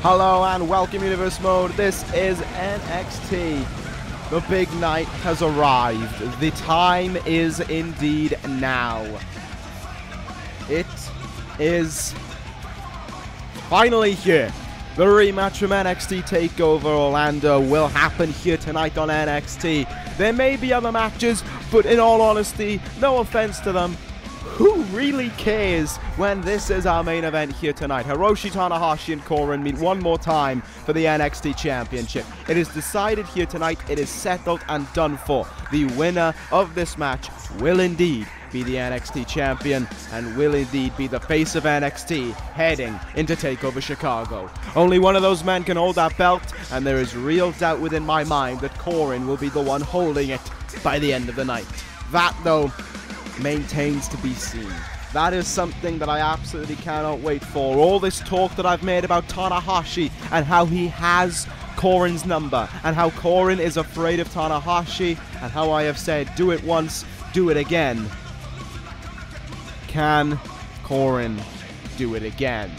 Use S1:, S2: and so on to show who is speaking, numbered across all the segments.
S1: Hello and welcome Universe Mode. This is NXT. The big night has arrived. The time is indeed now. It is finally here. The rematch from NXT TakeOver Orlando will happen here tonight on NXT. There may be other matches, but in all honesty, no offense to them, who really cares when this is our main event here tonight? Hiroshi, Tanahashi and Coren meet one more time for the NXT Championship. It is decided here tonight, it is settled and done for. The winner of this match will indeed be the NXT Champion and will indeed be the face of NXT heading into TakeOver Chicago. Only one of those men can hold that belt, and there is real doubt within my mind that Coren will be the one holding it by the end of the night. That, though, maintains to be seen. That is something that I absolutely cannot wait for. All this talk that I've made about Tanahashi and how he has Coren's number and how Coren is afraid of Tanahashi and how I have said do it once, do it again. Can Coren do it again?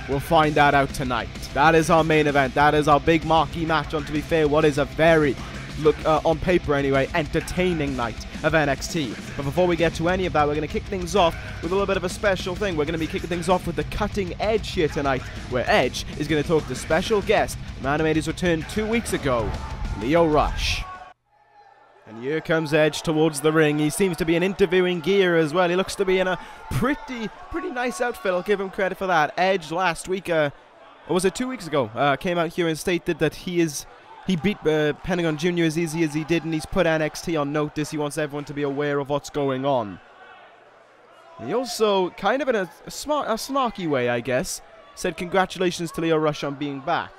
S1: We'll find that out tonight. That is our main event. That is our big marquee match on, to be fair, what is a very, on paper anyway, entertaining night of NXT. But before we get to any of that, we're going to kick things off with a little bit of a special thing. We're going to be kicking things off with the Cutting Edge here tonight, where Edge is going to talk to special guest, man who made his return 2 weeks ago, Lio Rush. And here comes Edge towards the ring. He seems to be in interviewing gear as well. He looks to be in a pretty nice outfit. I'll give him credit for that. Edge last week, or was it 2 weeks ago, came out here and stated that he beat Pentagon Jr. as easy as he did, and he's put NXT on notice. He wants everyone to be aware of what's going on. He also, kind of in a snarky way, I guess, said congratulations to Lio Rush on being back.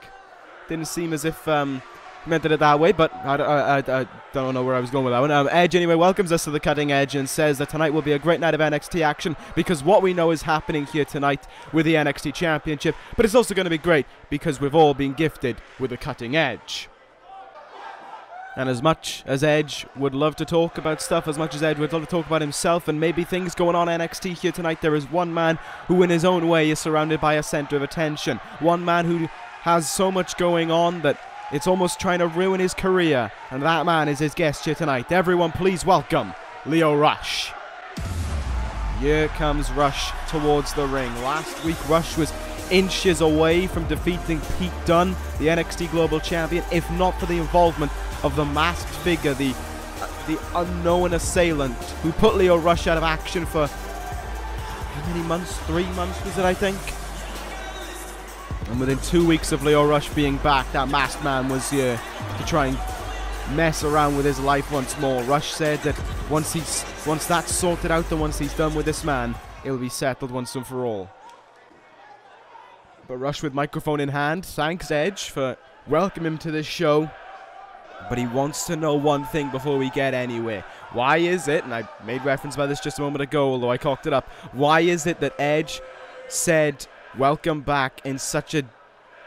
S1: Didn't seem as if he meant it that way, but I don't know where I was going with that one. Edge, anyway, welcomes us to the Cutting Edge and says that tonight will be a great night of NXT action because what we know is happening here tonight with the NXT Championship, but it's also going to be great because we've all been gifted with a Cutting Edge. And as much as Edge would love to talk about stuff, as much as Edge would love to talk about himself and maybe things going on NXT here tonight, there is one man who in his own way is surrounded by a center of attention. One man who has so much going on that it's almost trying to ruin his career. And that man is his guest here tonight. Everyone please welcome Lio Rush. Here comes Rush towards the ring. Last week Rush was inches away from defeating Pete Dunne, the NXT Global Champion, if not for the involvement of the masked figure, the unknown assailant, who put Lio Rush out of action for how many months? 3 months was it, I think? And within 2 weeks of Lio Rush being back, that masked man was here to try and mess around with his life once more. Rush said that once that's sorted out and once he's done with this man, it'll be settled once and for all. But Rush with microphone in hand thanks Edge for welcoming him to this show. But he wants to know one thing before we get anywhere. Why is it, and I made reference about this just a moment ago, although I cocked it up, why is it that Edge said welcome back in such a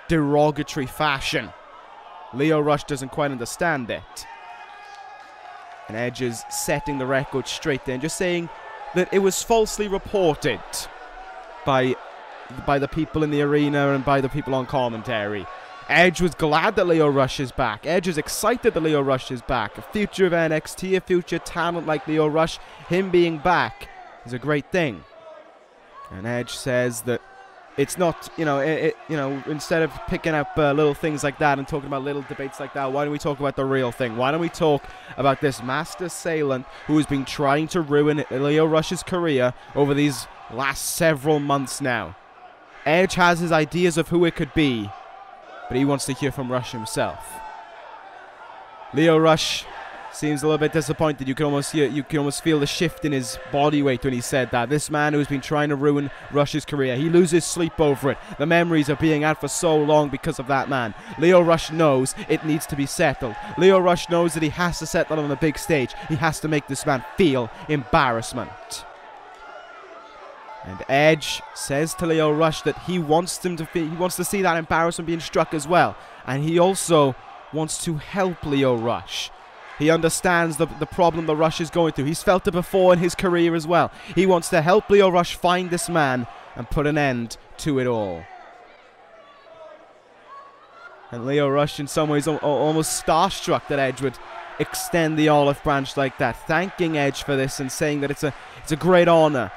S1: derogatory fashion? Lio Rush doesn't quite understand it. And Edge is setting the record straight there and just saying that it was falsely reported by the people in the arena and by the people on commentary. Edge was glad that Lio Rush is back. Edge is excited that Lio Rush is back. A future of NXT, a future talent like Lio Rush, him being back is a great thing. And Edge says that it's not, instead of picking up little things like that and talking about little debates like that, why don't we talk about the real thing? Why don't we talk about this masked assailant who has been trying to ruin Lio Rush's career over these last several months now? Edge has his ideas of who it could be, but he wants to hear from Rush himself. Lio Rush seems a little bit disappointed. You can almost feel the shift in his body weight when he said that. This man who's been trying to ruin Rush's career, he loses sleep over it. The memories of being out for so long because of that man. Lio Rush knows it needs to be settled. Lio Rush knows that he has to settle on the big stage. He has to make this man feel embarrassment. And Edge says to Lio Rush that he wants to see that embarrassment being struck as well. And he also wants to help Lio Rush. He understands the problem that Rush is going through. He's felt it before in his career as well. He wants to help Lio Rush find this man and put an end to it all. And Lio Rush in some ways almost starstruck that Edge would extend the olive branch like that, thanking Edge for this and saying that it's a great honor.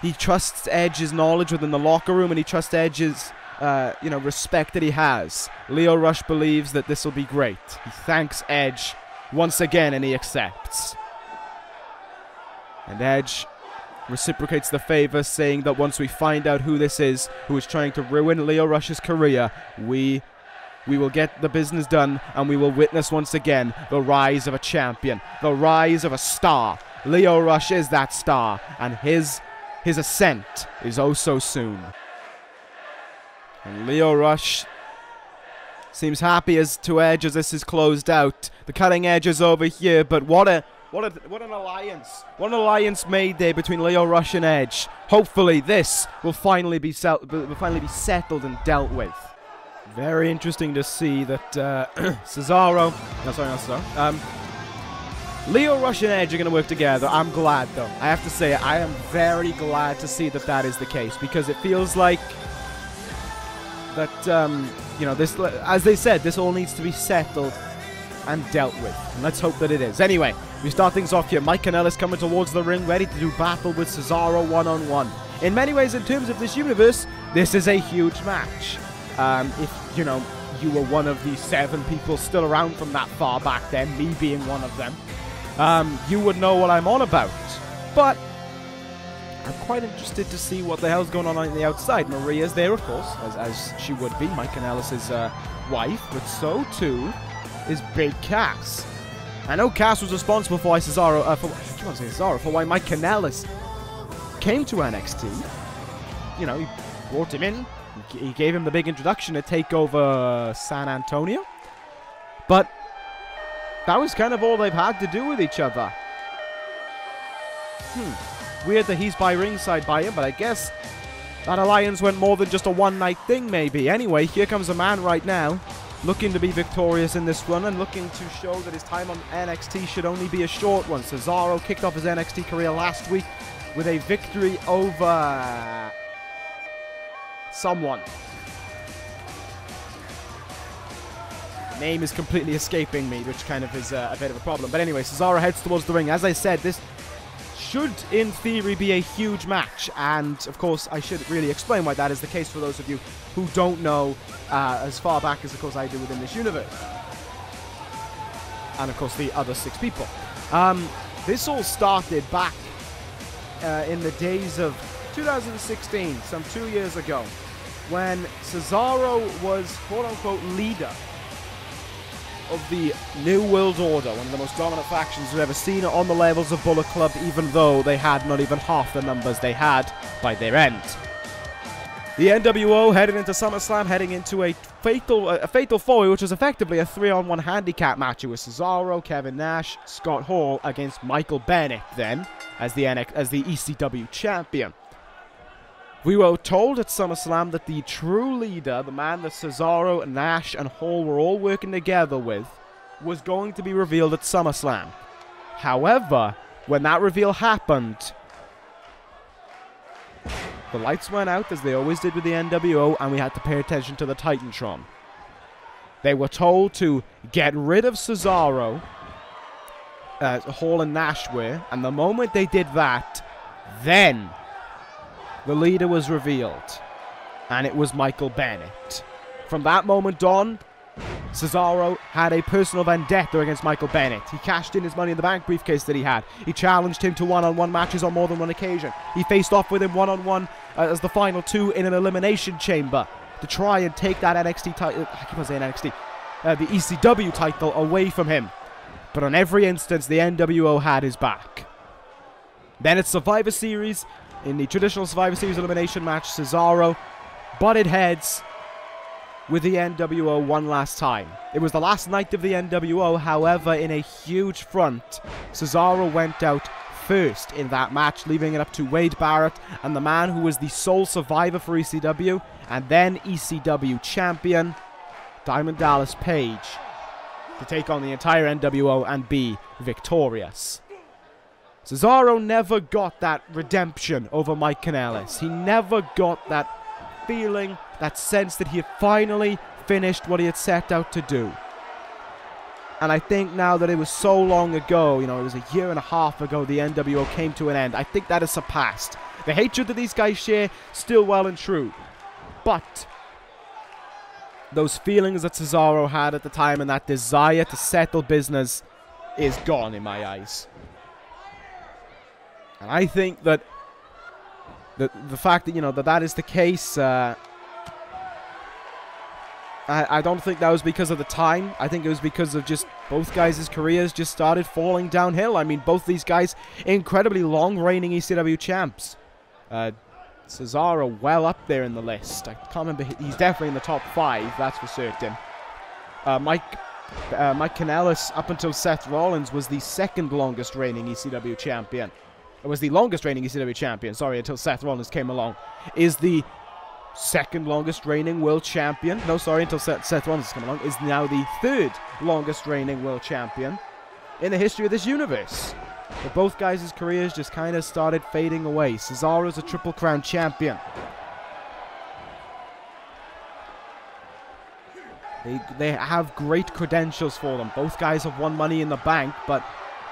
S1: He trusts Edge's knowledge within the locker room, and he trusts Edge's respect that he has. Lio Rush believes that this will be great. He thanks Edge once again, and he accepts. And Edge reciprocates the favor, saying that once we find out who this is, who is trying to ruin Lio Rush's career, we will get the business done, and we will witness once again the rise of a champion, the rise of a star. Lio Rush is that star, and his ascent is oh so soon. And Lio Rush seems happy as to Edge as this is closed out. The cutting edge is over here, but what an alliance. What an alliance made there between Lio Rush and Edge. Hopefully this will finally be settled and dealt with. Very interesting to see that Cesaro... No, sorry, not Cesaro. Lio Rush and Edge are going to work together. I'm glad, though. I have to say, I am very glad to see that that is the case, because it feels like that, this, as they said, this all needs to be settled and dealt with. And let's hope that it is. Anyway, we start things off here. Mike Kanellis coming towards the ring, ready to do battle with Cesaro one-on-one. In many ways, in terms of this universe, this is a huge match. If, you were one of the 7 people still around from that far back then, me being one of them, you would know what I'm on about. But I'm quite interested to see what the hell's going on the outside. Maria's there, of course, as she would be, Mike Kanellis' wife, but so too is Big Cass. I know Cass was responsible for why for why Mike Kanellis came to NXT. He brought him in. He gave him the big introduction to take over San Antonio. But that was kind of all they've had to do with each other. Weird that he's by ringside by him, but I guess that alliance went more than just a one-night thing, maybe. Anyway, here comes a man right now, looking to be victorious in this run and looking to show that his time on NXT should only be a short one. Cesaro kicked off his NXT career last week with a victory over someone. Name is completely escaping me, which kind of is a bit of a problem. But anyway, Cesaro heads towards the ring. As I said, this should, in theory, be a huge match. And, of course, I should really explain why that is the case for those of you who don't know as far back as, of course, I do within this universe. And, of course, the other 6 people. This all started back in the days of 2016, some 2 years ago, when Cesaro was, quote-unquote, leader of the New World Order, one of the most dominant factions we've ever seen on the levels of Bullet Club, even though they had not even half the numbers they had by their end. The NWO headed into SummerSlam, heading into a fatal four, which was effectively a 3-on-1 handicap match. It was Cesaro, Kevin Nash, Scott Hall against Michael Bennett then as the ECW champion. We were told at SummerSlam that the true leader, the man that Cesaro, Nash, and Hall were all working together with, was going to be revealed at SummerSlam. However, when that reveal happened, the lights went out, as they always did with the NWO, and we had to pay attention to the Titantron. They were told to get rid of Cesaro, Hall and Nash were, and the moment they did that, then the leader was revealed, and it was Michael Bennett. From that moment on, Cesaro had a personal vendetta against Michael Bennett. He cashed in his Money in the Bank briefcase that he had. He challenged him to one-on-one matches on more than one occasion. He faced off with him one-on-one as the final 2 in an elimination chamber to try and take that NXT title, I keep on saying NXT, the ECW title away from him. But on every instance, the NWO had his back. Then it's Survivor Series. In the traditional Survivor Series elimination match, Cesaro butted heads with the NWO one last time. It was the last night of the NWO, however, in a huge front, Cesaro went out first in that match, leaving it up to Wade Barrett and the man who was the sole survivor for ECW, and then ECW champion, Diamond Dallas Page, to take on the entire NWO and be victorious. Cesaro never got that redemption over Mike Kanellis. He never got that feeling that sense that he had finally finished what he had set out to do. And I think now that it was so long ago, you know, it was a year and a half ago the NWO came to an end, I think that has surpassed. The hatred that these guys share, still well and true. But those feelings that Cesaro had at the time and that desire to settle business is gone in my eyes. And I think that the fact that, you know, that is the case, I don't think that was because of the time. I think it was because of just both guys' careers just started falling downhill. I mean, both these guys, incredibly long reigning ECW champs. Cesaro well up there in the list. I can't remember. He's definitely in the top 5, that's for certain. Mike Kanellis, up until Seth Rollins, was the second longest reigning ECW champion. It was the longest reigning ECW champion, sorry, until Seth Rollins came along. Is the second longest reigning world champion. No, sorry, until Seth Rollins has come along. Is now the third longest reigning world champion in the history of this universe. But both guys' careers just kind of started fading away. Cesaro's a Triple Crown champion. They have great credentials for them. Both guys have won Money in the Bank, but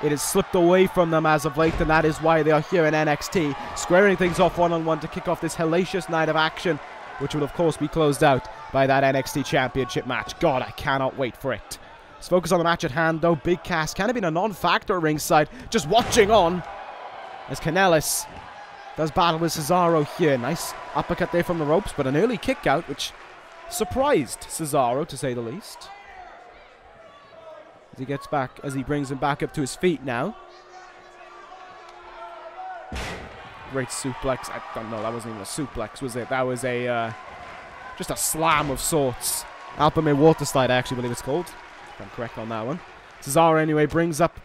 S1: it has slipped away from them as of late, and that is why they are here in NXT, squaring things off one-on-one to kick off this hellacious night of action, which will, of course, be closed out by that NXT Championship match. God, I cannot wait for it. Let's focus on the match at hand, though. Big Cass kind of been a non-factor at ringside, just watching on as Kanellis does battle with Cesaro here. Nice uppercut there from the ropes, but an early kick out, which surprised Cesaro, to say the least. As he gets back, as he brings him back up to his feet now. Great suplex. I don't know, that wasn't even a suplex, was it? That was a, just a slam of sorts. Alpine water slide, I actually believe it's called. If I'm correct on that one. Cesaro, anyway, brings up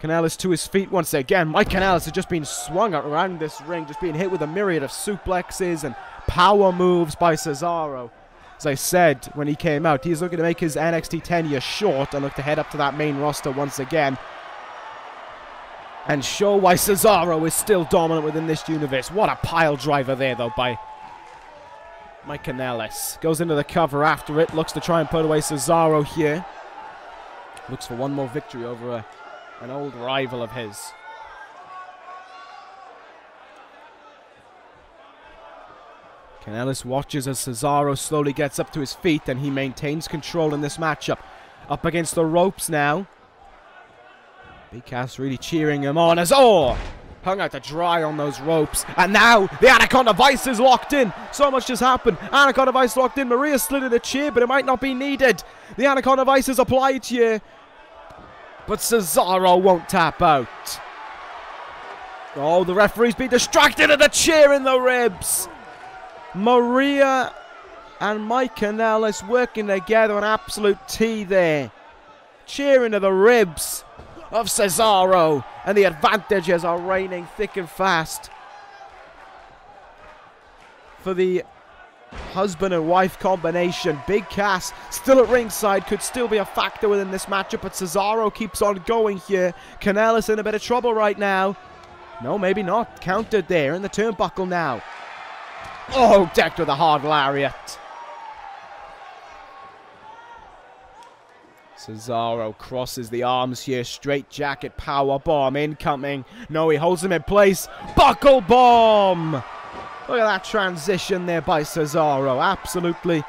S1: Kanellis to his feet once again. Mike Kanellis has just been swung around this ring, just being hit with a myriad of suplexes and power moves by Cesaro. As I said when he came out, he's looking to make his NXT tenure short and look to head up to that main roster once again. And show why Cesaro is still dominant within this universe. What a pile driver there, though, by Mike Kanellis. Goes into the cover after it. Looks to try and put away Cesaro here. Looks for one more victory over an old rival of his. Kanellis watches as Cesaro slowly gets up to his feet, and he maintains control in this matchup. Up against the ropes now. Big Cass really cheering him on as, oh, hung out to dry on those ropes. And now the Anaconda Vice is locked in. So much just happened. Anaconda Vice locked in. Maria slid in a chair, but it might not be needed. The Anaconda Vice is applied here. But Cesaro won't tap out. Oh, the referee's been distracted at the chair in the ribs. Maria and Mike Kanellis working together, an absolute tea there. Cheering to the ribs of Cesaro, and the advantages are reigning thick and fast for the husband and wife combination. Big Cass still at ringside, could still be a factor within this matchup, but Cesaro keeps on going here. Kanellis in a bit of trouble right now. No, maybe not. Countered there in the turnbuckle now. Oh, decked with a hard lariat. Cesaro crosses the arms here. Straight jacket power bomb incoming. No, he holds him in place. Buckle bomb. Look at that transition there by Cesaro. Absolutely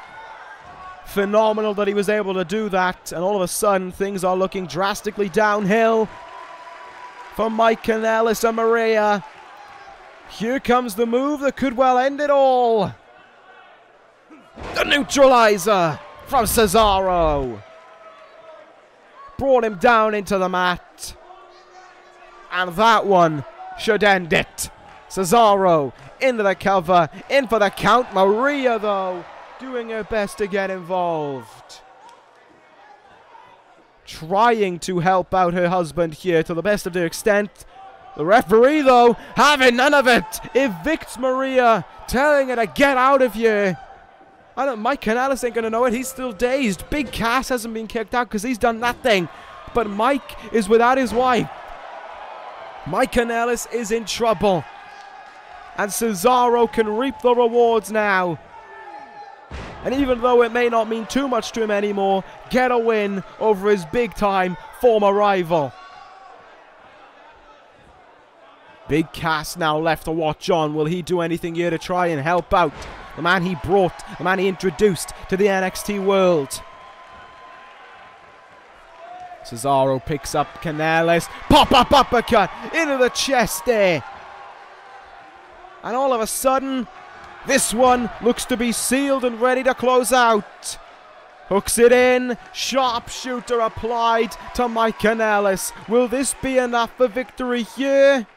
S1: phenomenal that he was able to do that. And all of a sudden, things are looking drastically downhill for Mike Kanellis and Maria. Here comes the move that could well end it all. The neutralizer from Cesaro. Brought him down into the mat. And that one should end it. Cesaro into the cover, in for the count. Maria, though, doing her best to get involved. Trying to help out her husband here to the best of their extent. The referee, though, having none of it, evicts Maria, telling her to get out of here. Mike Kanellis ain't going to know it. He's still dazed. Big Cass hasn't been kicked out because he's done nothing. But Mike is without his wife. Mike Kanellis is in trouble. And Cesaro can reap the rewards now and even though it may not mean too much to him anymore, get a win over his big-time former rival. Big Cass now left to watch on. Will he do anything here to try and help out the man he brought, the man he introduced to the NXT world? Cesaro picks up Kanellis. Pop-up uppercut into the chest there. And all of a sudden, this one looks to be sealed and ready to close out. Hooks it in. Sharpshooter applied to Mike Kanellis. Will this be enough for victory here?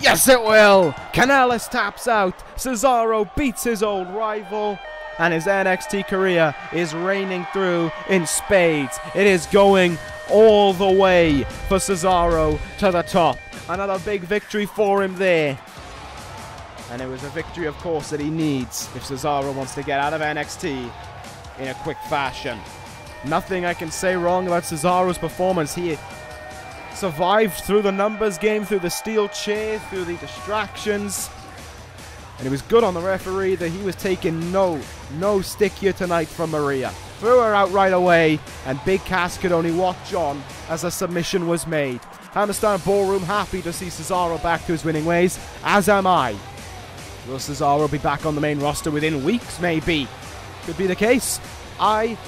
S1: Yes, it will. Kanellis taps out. Cesaro beats his old rival. And his NXT career is reigning through in spades. It is going all the way for Cesaro to the top. Another big victory for him there. And it was a victory, of course, that he needs if Cesaro wants to get out of NXT in a quick fashion. Nothing I can say wrong about Cesaro's performance. He survived through the numbers game, through the steel chair, through the distractions. And it was good on the referee that he was taking no stick here tonight from Maria. Threw her out right away, and Big Cass could only watch on as a submission was made. Hammerstein Ballroom happy to see Cesaro back to his winning ways, as am I. Will Cesaro be back on the main roster within weeks, maybe? Could be the case. I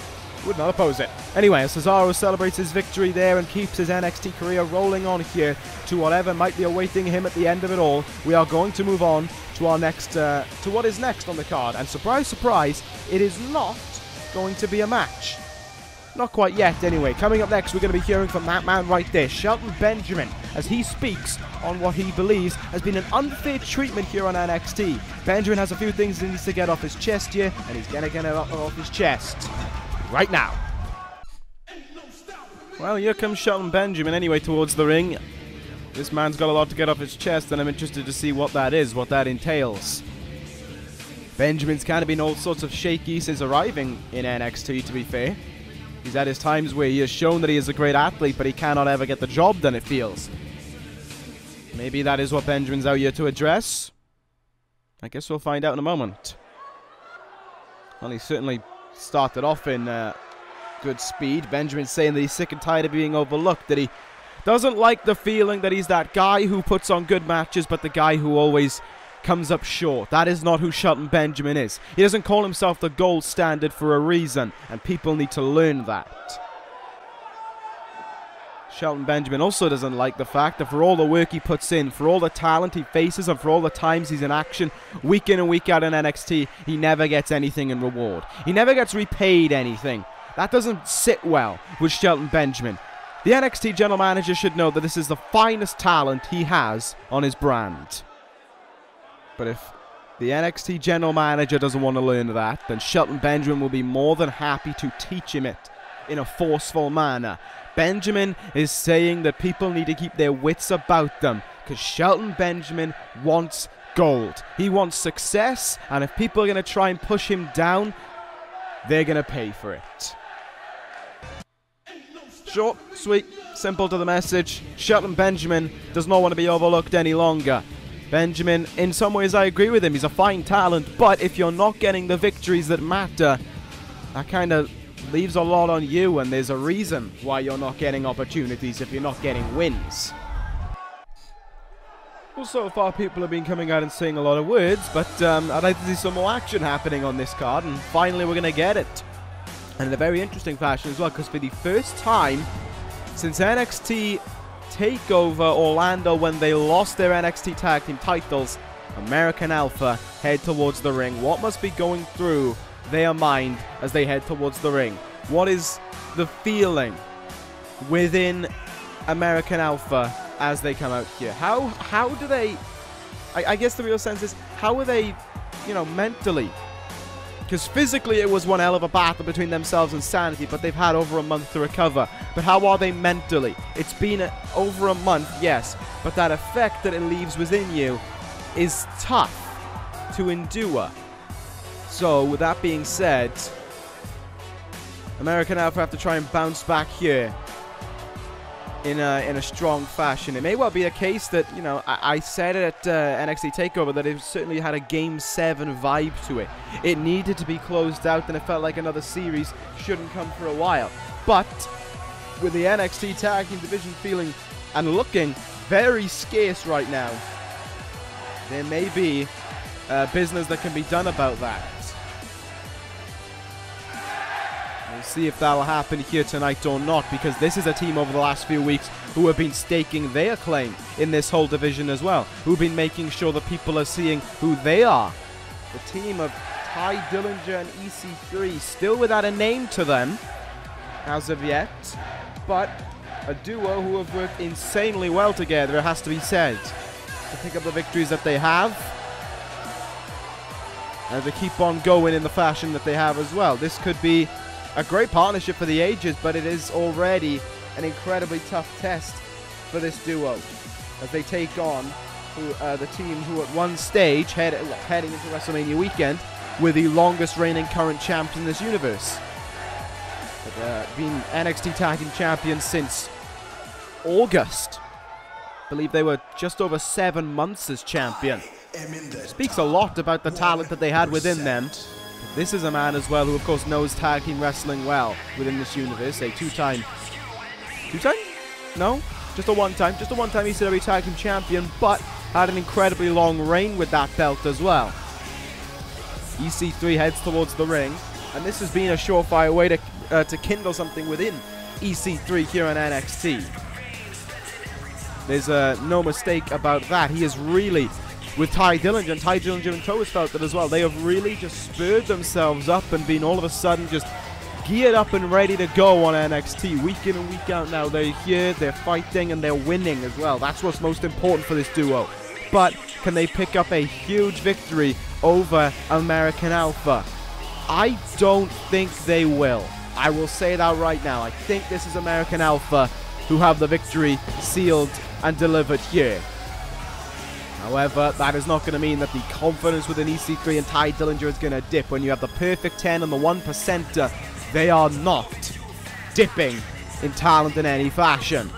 S1: would not oppose it. Anyway, as Cesaro celebrates his victory there and keeps his NXT career rolling on here to whatever might be awaiting him at the end of it all, we are going to move on to our next, to what is next on the card. And surprise, surprise, it is not going to be a match. Not quite yet, anyway. Coming up next, we're going to be hearing from that man right there, Shelton Benjamin, as he speaks on what he believes has been an unfair treatment here on NXT. Benjamin has a few things he needs to get off his chest here, and he's going to get it off his chest right now. Well, here comes Shelton Benjamin anyway towards the ring. This man's got a lot to get off his chest, and I'm interested to see what that is, what that entails. Benjamin's kind of been all sorts of shaky since arriving in NXT, to be fair. He's had his times where he has shown that he is a great athlete, but he cannot ever get the job done, it feels. Maybe that is what Benjamin's out here to address. I guess we'll find out in a moment. Well, he certainly started off in good speed. Benjamin's saying that he's sick and tired of being overlooked, that he doesn't like the feeling that he's that guy who puts on good matches, but the guy who always comes up short. That is not who Shelton Benjamin is. He doesn't call himself the gold standard for a reason, and people need to learn that. Shelton Benjamin also doesn't like the fact that for all the work he puts in, for all the talent he faces, and for all the times he's in action, week in and week out in NXT, he never gets anything in reward. He never gets repaid anything. That doesn't sit well with Shelton Benjamin. The NXT general manager should know that this is the finest talent he has on his brand. But if the NXT general manager doesn't want to learn that, then Shelton Benjamin will be more than happy to teach him it in a forceful manner. Benjamin is saying that people need to keep their wits about them, because Shelton Benjamin wants gold. He wants success, and if people are going to try and push him down, they're going to pay for it. Short, sweet, simple to the message. Shelton Benjamin does not want to be overlooked any longer. Benjamin, in some ways I agree with him, he's a fine talent, but if you're not getting the victories that matter, that kind of leaves a lot on you, and there's a reason why you're not getting opportunities if you're not getting wins. Well, so far people have been coming out and saying a lot of words, but I'd like to see some more action happening on this card, and finally we're going to get it. And in a very interesting fashion as well, because for the first time since NXT TakeOver Orlando, when they lost their NXT Tag Team titles, American Alpha head towards the ring. What must be going through their mind as they head towards the ring? What is the feeling within American Alpha as they come out here? How do they... I guess the real sense is, how are they, you know, mentally? Because physically it was one hell of a battle between themselves and Sanity, but they've had over a month to recover. But how are they mentally? It's been over a month, yes, but that effect that it leaves within you is tough to endure. So, with that being said, American Alpha have to try and bounce back here in a strong fashion. It may well be a case that, you know, I said it at NXT TakeOver that it certainly had a Game 7 vibe to it. It needed to be closed out, and it felt like another series shouldn't come for a while. But with the NXT Tag Team division feeling and looking very scarce right now, there may be business that can be done about that. We'll see if that'll happen here tonight or not, because this is a team over the last few weeks who have been staking their claim in this whole division as well, who've been making sure that people are seeing who they are. The team of Ty Dillinger and EC3 still without a name to them as of yet, but a duo who have worked insanely well together, it has to be said, to pick up the victories that they have and to keep on going in the fashion that they have as well. This could be a great partnership for the ages, but it is already an incredibly tough test for this duo as they take on the team who at one stage, heading into WrestleMania weekend, were the longest reigning current champions in this universe. Been NXT Tag Team Champions since August. I believe they were just over 7 months as champion. Speaks a lot about the talent that they had within them. This is a man as well who, of course, knows tag team wrestling well within this universe. A two-time? No, just a one-time ECW Tag Team Champion, but had an incredibly long reign with that belt as well. EC3 heads towards the ring, and this has been a surefire way to kindle something within EC3 here on NXT. There's no mistake about that. He is really, with Ty Dillinger and Toes felt that as well, they have really just spurred themselves up and been all of a sudden just geared up and ready to go on NXT. Week in and week out now, they're here, they're fighting, and they're winning as well. That's what's most important for this duo. But can they pick up a huge victory over American Alpha? I don't think they will. I will say that right now. I think this is American Alpha who have the victory sealed and delivered here. However, that is not going to mean that the confidence within EC3 and Ty Dillinger is going to dip. When you have the perfect 10 and the 1%er, they are not dipping in talent in any fashion.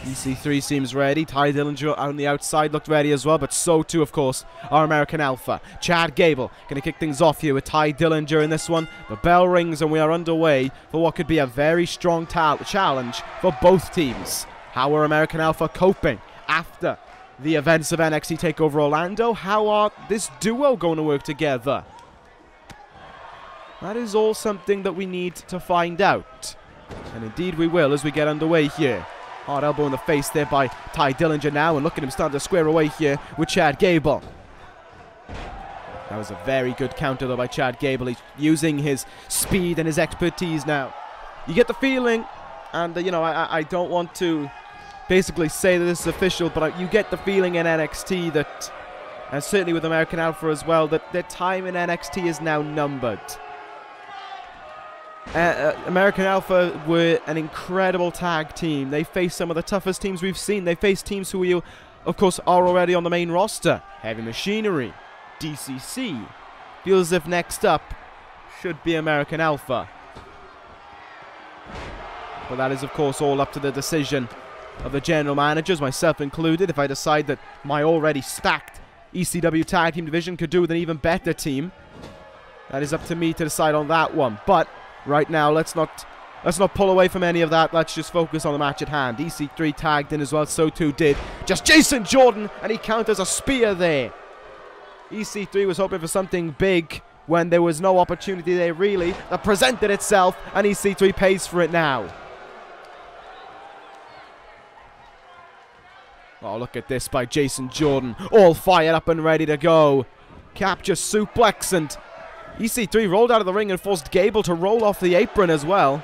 S1: EC3 seems ready. Ty Dillinger on the outside looked ready as well, but so too, of course, our American Alpha. Chad Gable going to kick things off here with Ty Dillinger in this one. The bell rings and we are underway for what could be a very strong challenge for both teams. How are American Alpha coping after the events of NXT TakeOver Orlando? How are this duo going to work together? That is all something that we need to find out. And indeed we will as we get underway here. Hard elbow in the face there by Ty Dillinger now, and look at him starting to square away here with Chad Gable. That was a very good counter though by Chad Gable. He's using his speed and his expertise now. You get the feeling, and you know, I don't want to basically say that this is official, but you get the feeling in NXT that, and certainly with American Alpha as well, that their time in NXT is now numbered. American Alpha were an incredible tag team. They faced some of the toughest teams we've seen. They faced teams who, of course, are already on the main roster. Heavy Machinery, DCC. Feels as if next up should be American Alpha. But that is, of course, all up to the decision of the general managers, myself included. If I decide that my already stacked ECW Tag Team division could do with an even better team, that is up to me to decide on that one. But right now, let's not pull away from any of that. Let's just focus on the match at hand. EC3 tagged in as well, so too did just Jason Jordan, and he counters a spear there. EC3 was hoping for something big when there was no opportunity there really that presented itself, and EC3 pays for it now. Oh, look at this by Jason Jordan, all fired up and ready to go. Capture suplex, and EC3 rolled out of the ring and forced Gable to roll off the apron as well.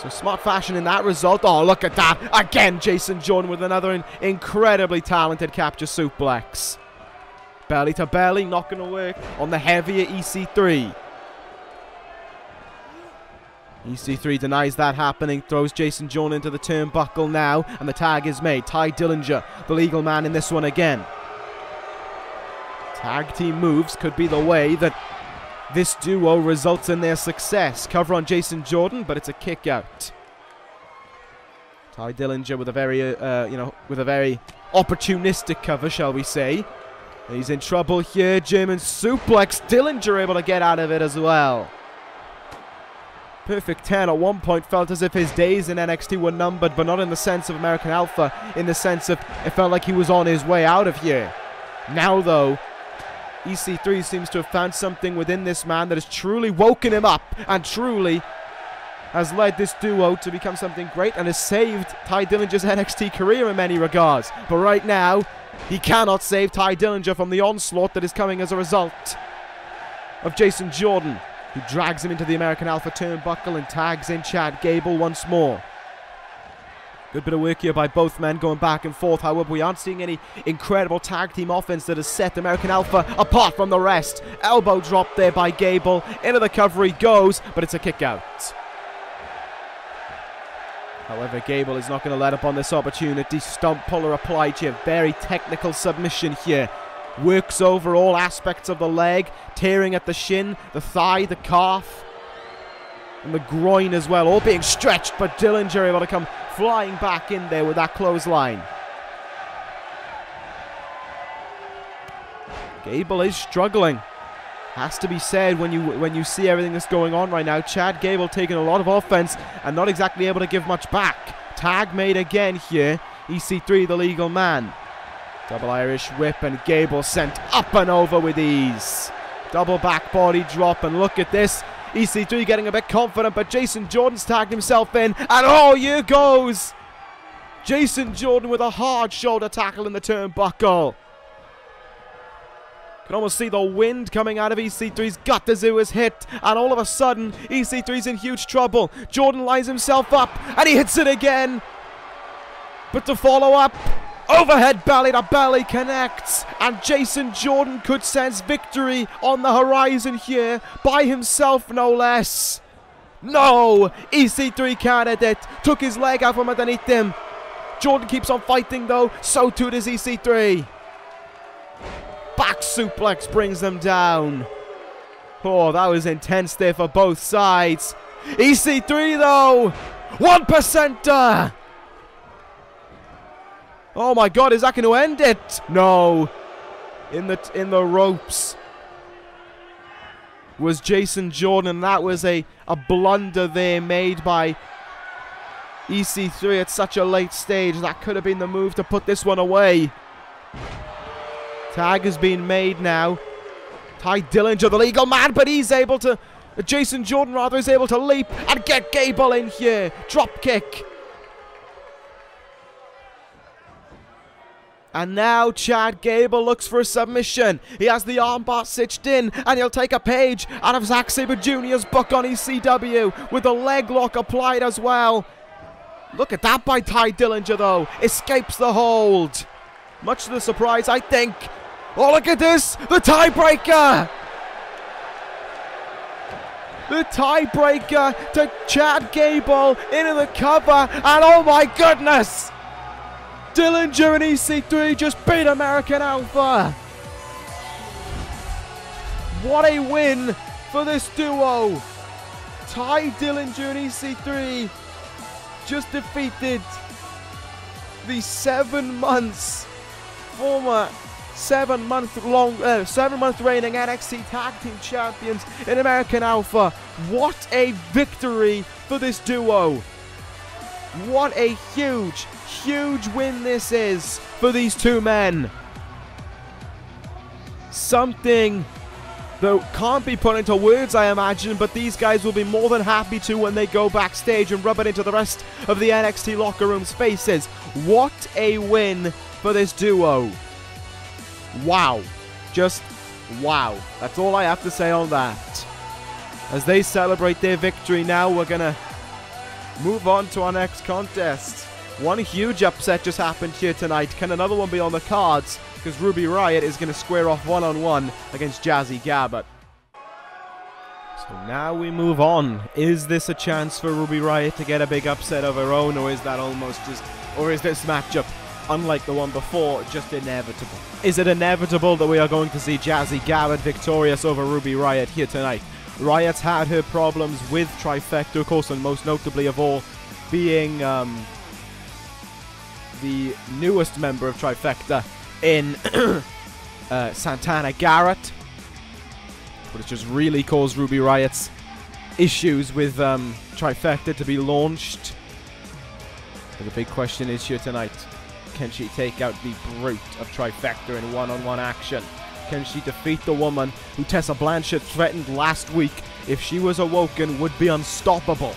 S1: So smart fashion in that result. Oh, look at that. Again, Jason Jordan with another incredibly talented capture suplex. Belly to belly, not going to work on the heavier EC3. EC3 denies that happening, throws Jason Jordan into the turnbuckle now, and the tag is made. Ty Dillinger, the legal man in this one again. Tag team moves could be the way that this duo results in their success. Cover on Jason Jordan, but it's a kick out. Ty Dillinger with a very, with a very opportunistic cover, shall we say. He's in trouble here. German suplex. Dillinger able to get out of it as well. Perfect 10 at one point. Felt as if his days in NXT were numbered, but not in the sense of American Alpha. In the sense of it felt like he was on his way out of here. Now, though, EC3 seems to have found something within this man that has truly woken him up and truly has led this duo to become something great and has saved Ty Dillinger's NXT career in many regards. But right now, he cannot save Ty Dillinger from the onslaught that is coming as a result of Jason Jordan, who drags him into the American Alpha turnbuckle and tags in Chad Gable once more. Good bit of work here by both men going back and forth. However, we aren't seeing any incredible tag team offense that has set American Alpha apart from the rest. Elbow drop there by Gable. Into the cover he goes, but it's a kick out. However, Gable is not going to let up on this opportunity. Stomp puller applied here. Very technical submission here. Works over all aspects of the leg. Tearing at the shin, the thigh, the calf, and the groin as well. All being stretched, but Dillinger able to come flying back in there with that clothesline. Gable is struggling. Has to be said when you see everything that's going on right now. Chad Gable taking a lot of offense and not exactly able to give much back. Tag made again here. EC3, the legal man. Double Irish whip and Gable sent up and over with ease. Double back body drop, and look at this. EC3 getting a bit confident, but Jason Jordan's tagged himself in, and oh, here goes Jason Jordan with a hard shoulder tackle in the turnbuckle. Can almost see the wind coming out of EC3's gut as it was hit, and all of a sudden EC3's in huge trouble. Jordan lines himself up and he hits it again, but to follow up, overhead belly to belly connects, and Jason Jordan could sense victory on the horizon here by himself, no less. No, EC3 countered it, took his leg out from underneath him. Jordan keeps on fighting though, so too does EC3. Back suplex brings them down. Oh, that was intense there for both sides. EC3 though, 1%er. Oh my God, is that going to end it? No. In the ropes was Jason Jordan. That was a blunder there made by EC3 at such a late stage. That could have been the move to put this one away. Tag has been made now. Ty Dillinger, the legal man, but he's able to... Jason Jordan, rather, is able to leap and get Gable in here. Drop kick. And now Chad Gable looks for a submission. He has the armbar stitched in, and he'll take a page out of Zack Sabre Jr.'s book on ECW with the leg lock applied as well. Look at that by Ty Dillinger, though. Escapes the hold. Much to the surprise, I think. Oh, look at this! The tiebreaker! The tiebreaker to Chad Gable into the cover, and oh my goodness! Dillinger and EC3 just beat American Alpha. What a win for this duo. Ty Dillinger and EC3 just defeated the 7 months former 7-month reigning NXT Tag Team Champions in American Alpha. What a victory for this duo. What a huge win this is for these two men. Something that can't be put into words, I imagine, but these guys will be more than happy to when they go backstage and rub it into the rest of the NXT locker room's faces. What a win for this duo. Wow. Just wow. That's all I have to say on that. As they celebrate their victory now, we're going to move on to our next contest. One huge upset just happened here tonight. Can another one be on the cards? Because Ruby Riot is going to square off one-on-one against Jazzy Gabert. So now we move on. Is this a chance for Ruby Riot to get a big upset of her own, or is that almost just... or is this matchup, unlike the one before, just inevitable? Is it inevitable that we are going to see Jazzy Gabert victorious over Ruby Riot here tonight? Riot's had her problems with Trifecta, of course, and most notably of all being the newest member of Trifecta in Santana Garrett. But it's just really caused Ruby Riot's issues with Trifecta to be launched. But the big question is here tonight. Can she take out the brute of Trifecta in one-on-one action? Can she defeat the woman who Tessa Blanchard threatened last week, if she was awoken, would be unstoppable?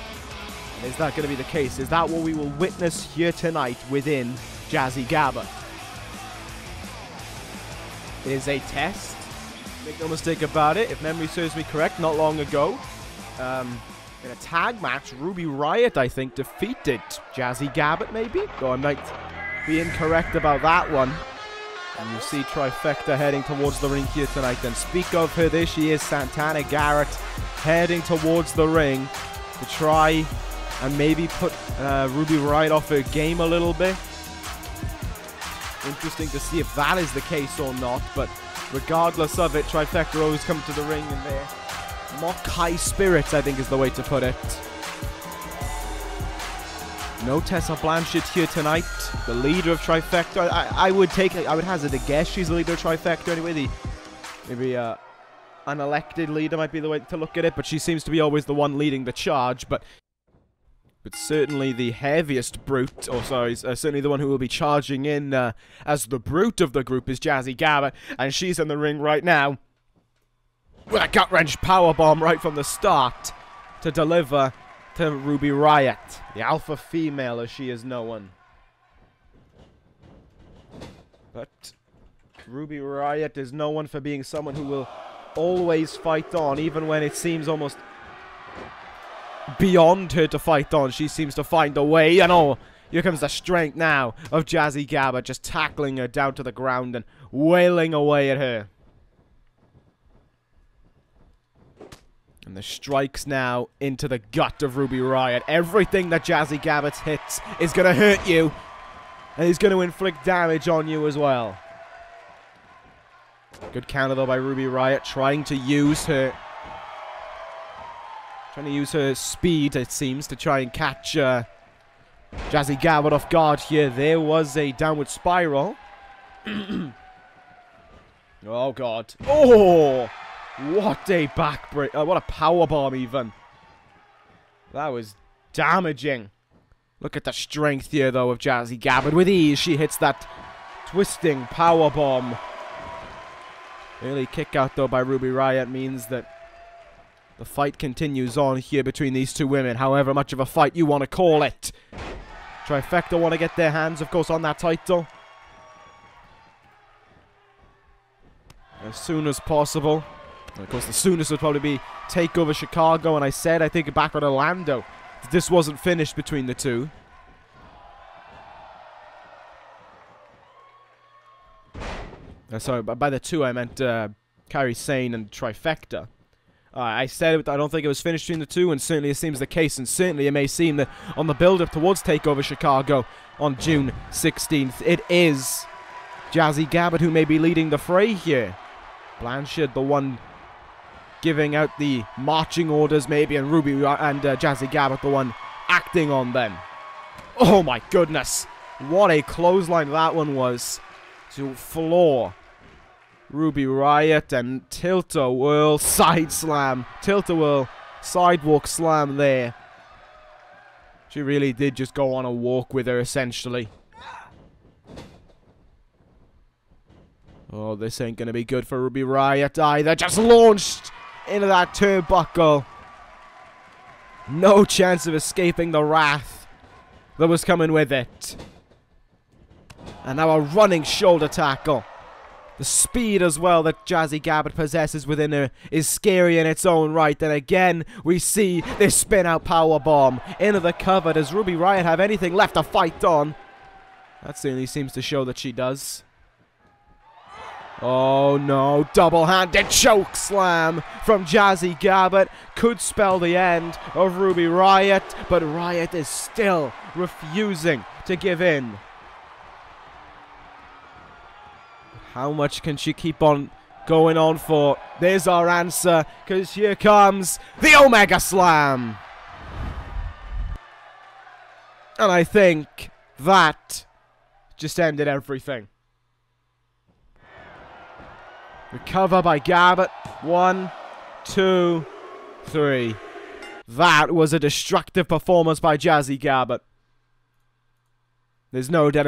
S1: Is that going to be the case? Is that what we will witness here tonight within Jazzy Gabert? It is a test. Make no mistake about it. If memory serves me correct, not long ago, in a tag match, Ruby Riot, I think, defeated Jazzy Gabert, maybe? Though I might be incorrect about that one. And you see Trifecta heading towards the ring here tonight. Then speak of her, there she is, Santana Garrett, heading towards the ring to try and maybe put Ruby Riot off her game a little bit. Interesting to see if that is the case or not, but regardless of it, Trifecta always come to the ring in their mock high spirits, I think is the way to put it. No Tessa Blanchard here tonight, the leader of Trifecta. I would hazard a guess she's the leader of Trifecta anyway. Maybe unelected leader might be the way to look at it, but she seems to be always the one leading the charge. But certainly the heaviest brute, or sorry, certainly the one who will be charging in as the brute of the group is Jazzy Gabert, and she's in the ring right now with a gut-wrench powerbomb right from the start to deliver to Ruby Riot, the alpha female as she is known. But Ruby Riot is known for being someone who will always fight on, even when it seems almost beyond her to fight on. She seems to find a way, and oh, here comes the strength now of Jazzy Gabert, just tackling her down to the ground and wailing away at her. And the strikes now into the gut of Ruby Riot. Everything that Jazzy Gabert hits is going to hurt you, and he's going to inflict damage on you as well. Good counter though by Ruby Riot, trying to use her speed, it seems, to try and catch Jazzy Gabert off guard here. There was a downward spiral. Oh god. Oh! What a backbreak. What a powerbomb even. That was damaging. Look at the strength here though of Jazzy Gabert. With ease she hits that twisting powerbomb. Early kick out though by Ruby Riot means that the fight continues on here between these two women, however much of a fight you want to call it. Trifecta want to get their hands, of course, on that title as soon as possible. And of course, the soonest would probably be TakeOver Chicago, and I said, I think back on Orlando, that this wasn't finished between the two. Sorry, by the two I meant Kairi Sane and Trifecta. I said I don't think it was finished between the two, and certainly it seems the case, and certainly it may seem that on the build-up towards TakeOver Chicago on June 16th, it is Jazzy Gabert who may be leading the fray here. Blanchard, the one giving out the marching orders maybe, and Ruby and Jazzy Gabert, the one acting on them. Oh my goodness, what a clothesline that one was to floor Ruby Riot, and tilt-a-whirl side slam. Tilt-a-whirl sidewalk slam there. She really did just go on a walk with her, essentially. Oh, this ain't going to be good for Ruby Riot either. Just launched into that turnbuckle. No chance of escaping the wrath that was coming with it. And now a running shoulder tackle. The speed as well that Jazzy Gabert possesses within her is scary in its own right. And again, we see this spin-out powerbomb into the cover. Does Ruby Riot have anything left to fight on? That certainly seems to show that she does. Oh no, double-handed choke slam from Jazzy Gabert could spell the end of Ruby Riot, but Riot is still refusing to give in. How much can she keep on going on for? There's our answer, because here comes the Omega Slam. And I think that just ended everything. Recover by Gabert. 1, 2, 3. That was a destructive performance by Jazzy Gabert. There's no doubt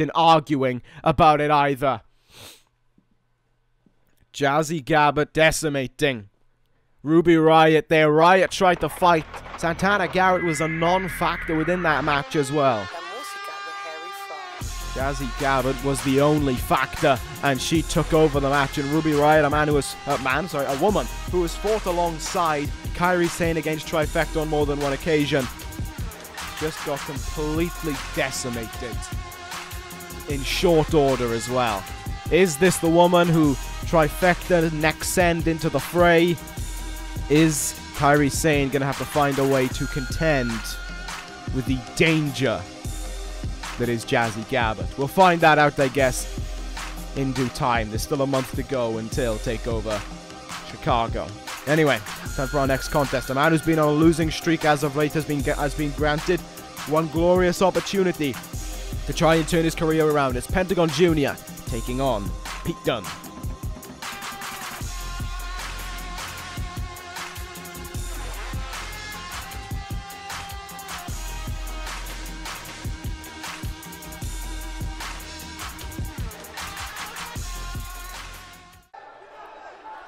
S1: in arguing about it either. Jazzy Gabert decimating Ruby Riot there. Riot tried to fight. Santana Garrett was a non-factor within that match as well. Jazzy Gabert was the only factor, and she took over the match. And Ruby Riot, a woman who has fought alongside Kairi Sane against Trifecta on more than one occasion, just got completely decimated in short order as well. Is this the woman who Trifecta next send into the fray? Is Kairi Sane going to have to find a way to contend with the danger that is Jazzy Gabert? We'll find that out, I guess, in due time. There's still a month to go until TakeOver Chicago. Anyway, time for our next contest. A man who's been on a losing streak as of late has been granted one glorious opportunity to try and turn his career around. It's Pentagon Jr. taking on Pete Dunne.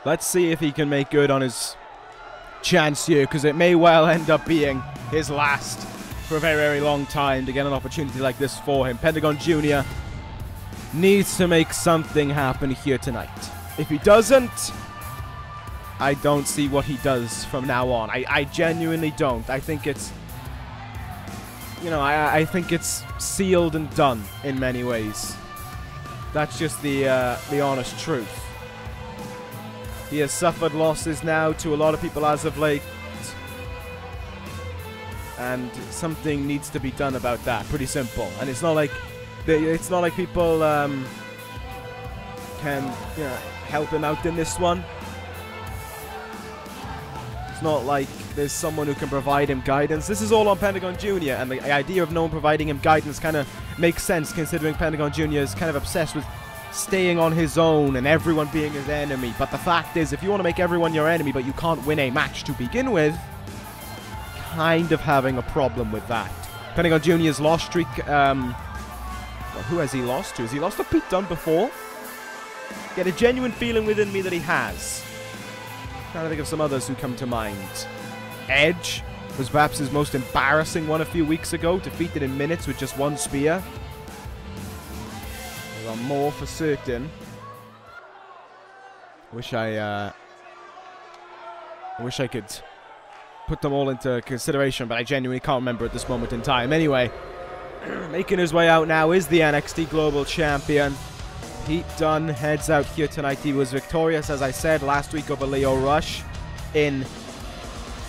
S1: Let's see if he can make good on his chance here, because it may well end up being his last for a very, very long time to get an opportunity like this for him. Pentagon Jr. needs to make something happen here tonight. If he doesn't, I don't see what he does from now on. I genuinely don't. I think it's, you know, I think it's sealed and done in many ways. That's just the honest truth. He has suffered losses now to a lot of people as of late, and something needs to be done about that. Pretty simple. And it's not like people can, you know, help him out in this one. It's not like there's someone who can provide him guidance. This is all on Pentagon Jr. And the idea of no one providing him guidance kind of makes sense, considering Pentagon Jr. is kind of obsessed with staying on his own and everyone being his enemy. But the fact is, if you want to make everyone your enemy but you can't win a match to begin with, kind of having a problem with that. Pentagon Jr.'s loss streak, well, who has he lost to? Has he lost to Pete Dunne before? Get a genuine feeling within me that he has. Trying to think of some others who come to mind. Edge was perhaps his most embarrassing one a few weeks ago, defeated in minutes with just one spear. There are more for certain. Wish I could put them all into consideration, but I genuinely can't remember at this moment in time. Anyway, making his way out now is the NXT Global Champion. Pete Dunne heads out here tonight. He was victorious, as I said, last week over Leo Rush in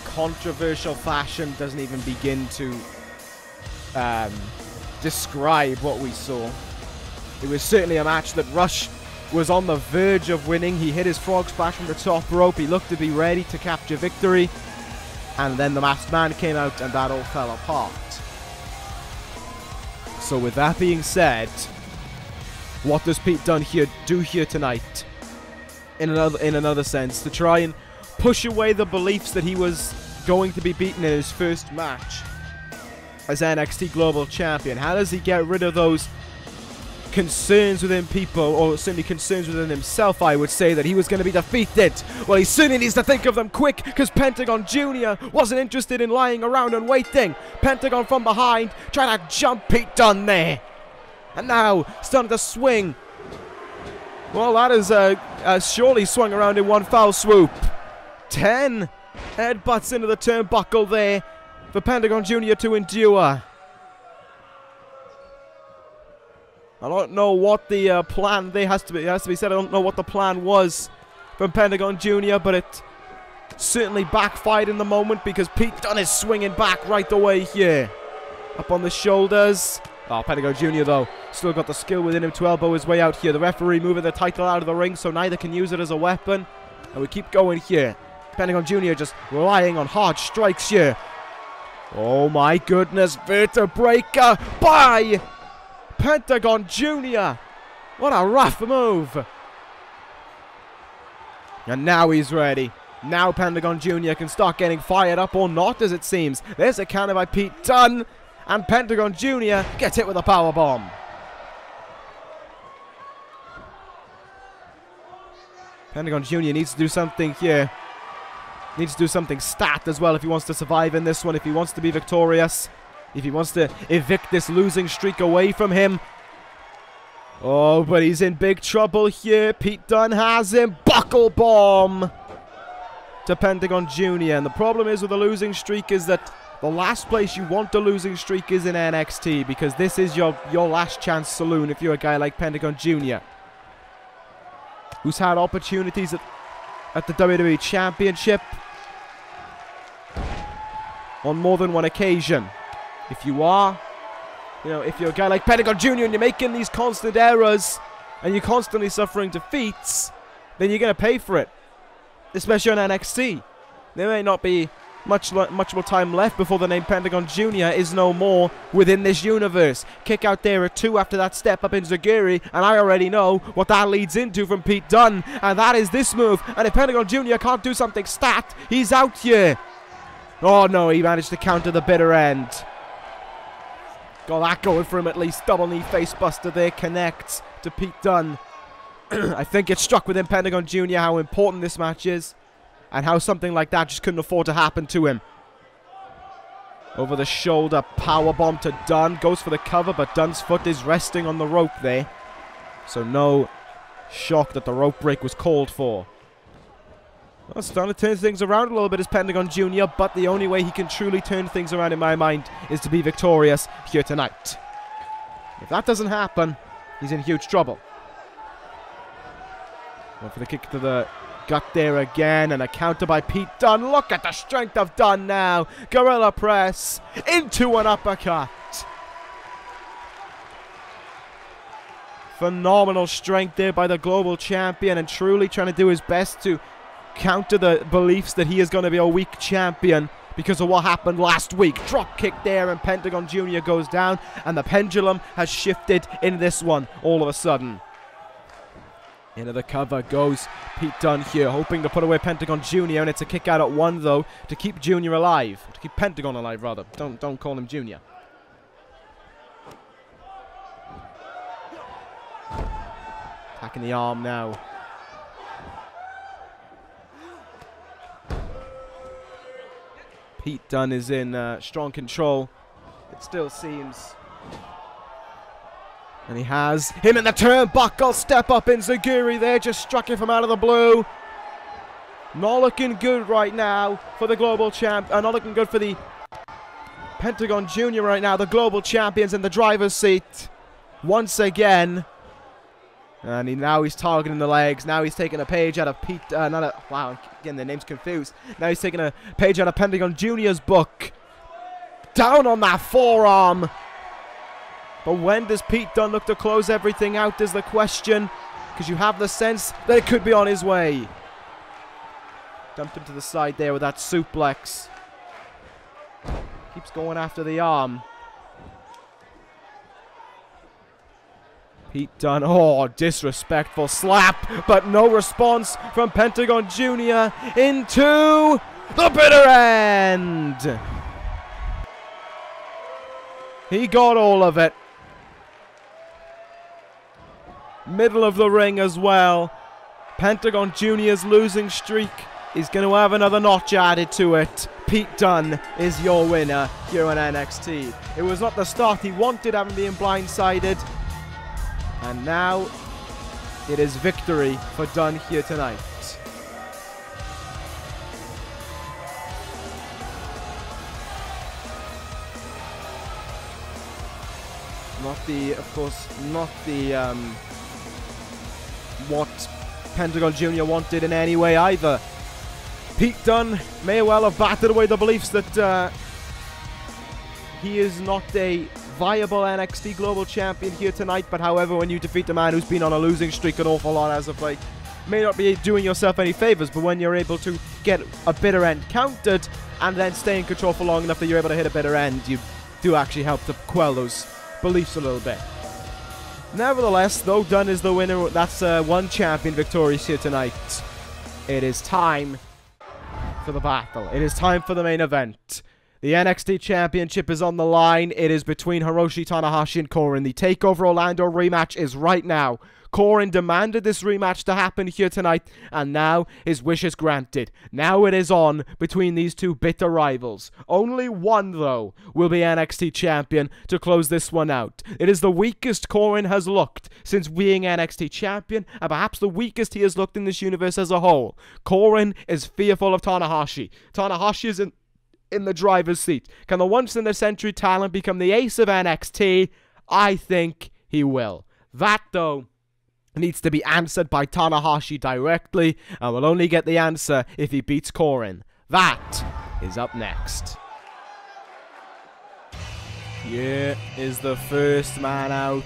S1: controversial fashion. Doesn't even begin to describe what we saw. It was certainly a match that Rush was on the verge of winning. He hit his frog splash from the top rope. He looked to be ready to capture victory. And then the Masked Man came out and that all fell apart. So with that being said, what does Pete Dunne do here tonight? In another sense, to try and push away the beliefs that he was going to be beaten in his first match as NXT Global Champion. How does he get rid of those concerns within people, or certainly concerns within himself, I would say, that he was going to be defeated? Well, he certainly needs to think of them quick, because Pentagon Jr. wasn't interested in lying around and waiting. Pentagon from behind, trying to jump Pete Dunne there. And now, starting to swing. Well, that is surely swung around in one foul swoop. 10 headbutts into the turnbuckle there for Pentagon Jr. to endure. I don't know what the plan there has to be said. I don't know what the plan was from Pentagon Jr., but it certainly backfired in the moment, because Pete Dunne is swinging back right away here. Up on the shoulders. Oh, Pentagon Jr. though, still got the skill within him to elbow his way out here. The referee moving the title out of the ring, so neither can use it as a weapon. And we keep going here. Pentagon Jr. just relying on hard strikes here. Oh my goodness, vertebreaker by Pentagon Jr. What a rough move. And now he's ready. Now Pentagon Jr. can start getting fired up, or not, as it seems. There's a counter by Pete Dunne. And Pentagon Jr. gets hit with a powerbomb. Pentagon Jr. needs to do something here. Needs to do something stat as well if he wants to survive in this one, if he wants to be victorious. If he wants to evict this losing streak away from him. Oh, but he's in big trouble here. Pete Dunne has him. Buckle bomb to Pentagon Jr. And the problem is with a losing streak is that the last place you want a losing streak is in NXT, because this is your last chance saloon if you're a guy like Pentagon Jr. who's had opportunities at the WWE Championship on more than one occasion. If you are, if you're a guy like Pentagon Jr. and you're making these constant errors and you're constantly suffering defeats, then you're going to pay for it, especially on NXT. There may not be much more time left before the name Pentagon Jr. is no more within this universe. Kick out there at 2 after that step up in Zaguri, and I already know what that leads into from Pete Dunne, and that is this move. And if Pentagon Jr. can't do something stat, he's out here. Oh no, he managed to counter the bitter end. Got that going for him at least. Double knee face buster there, connects to Pete Dunne. I think it struck within Pentagon Jr. how important this match is, and how something like that just couldn't afford to happen to him. Over the shoulder, powerbomb to Dunne. Goes for the cover, but Dunne's foot is resting on the rope there. So no shock that the rope break was called for. Well, starting to turn things around a little bit as Pentagon Jr., but the only way he can truly turn things around in my mind is to be victorious here tonight. If that doesn't happen, he's in huge trouble. Going for the kick to the gut there again, and a counter by Pete Dunne. Look at the strength of Dunne now. Gorilla press into an uppercut. Phenomenal strength there by the global champion, and truly trying to do his best to counter the beliefs that he is going to be a weak champion because of what happened last week. Drop kick there, and Pentagon Jr. goes down, and the pendulum has shifted in this one all of a sudden. Into the cover goes Pete Dunne here, hoping to put away Pentagon Jr., and it's a kick out at 1 though to keep Jr. alive. To keep Pentagon alive, rather. Don't call him Jr. Attacking the arm now. Pete Dunne is in strong control, it still seems. And he has him in the turnbuckle. Step up in Zaguri there. Just struck him from out of the blue. Not looking good right now for the global champ. Not looking good for the Pentagon Jr. right now. The global champions in the driver's seat once again. And now he's targeting the legs. Now he's taking a page out of Pete. Wow, again, the name's confused. Now he's taking a page out of Pentagon Jr.'s book. Down on that forearm. But when does Pete Dunne look to close everything out is the question. Because you have the sense that it could be on his way. Dumped him to the side there with that suplex. Keeps going after the arm. Pete Dunne, oh, disrespectful slap, but no response from Pentagon Jr. into the bitter end. He got all of it. Middle of the ring as well. Pentagon Jr.'s losing streak is going to have another notch added to it. Pete Dunne is your winner here on NXT. It was not the start he wanted, having been blindsided. And now it is victory for Dunne here tonight. Not the what Pentagon Jr. wanted in any way either. Pete Dunne may well have battered away the beliefs that he is not a viable NXT Global Champion here tonight, but however, when you defeat the man who's been on a losing streak an awful lot as of late, may not be doing yourself any favors, but when you're able to get a bitter end countered and then stay in control for long enough that you're able to hit a bitter end, you do actually help to quell those beliefs a little bit. Nevertheless, though Dunne is the winner, that's one champion victorious here tonight. It is time for the battle. It is time for the main event. The NXT Championship is on the line. It is between Hiroshi, Tanahashi, and Coren. The TakeOver Orlando rematch is right now. Coren demanded this rematch to happen here tonight, and now his wish is granted. Now it is on between these two bitter rivals. Only one, though, will be NXT Champion to close this one out. It is the weakest Coren has looked since being NXT Champion, and perhaps the weakest he has looked in this universe as a whole. Coren is fearful of Tanahashi. Tanahashi is in the driver's seat. Can the once-in-a-century talent become the ace of NXT? I think he will. That, though, needs to be answered by Tanahashi directly, and will only get the answer if he beats Coren. That is up next. Here is the first man out.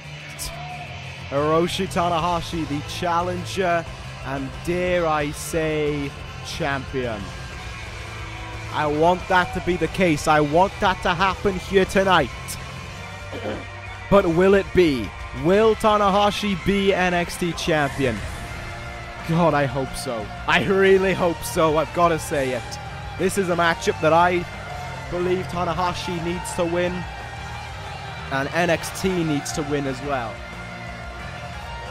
S1: Hiroshi Tanahashi, the challenger, and dare I say, champion. I want that to be the case. I want that to happen here tonight. But will it be? Will Tanahashi be NXT Champion? God, I hope so. I really hope so. I've got to say it. This is a matchup that I believe Tanahashi needs to win. And NXT needs to win as well.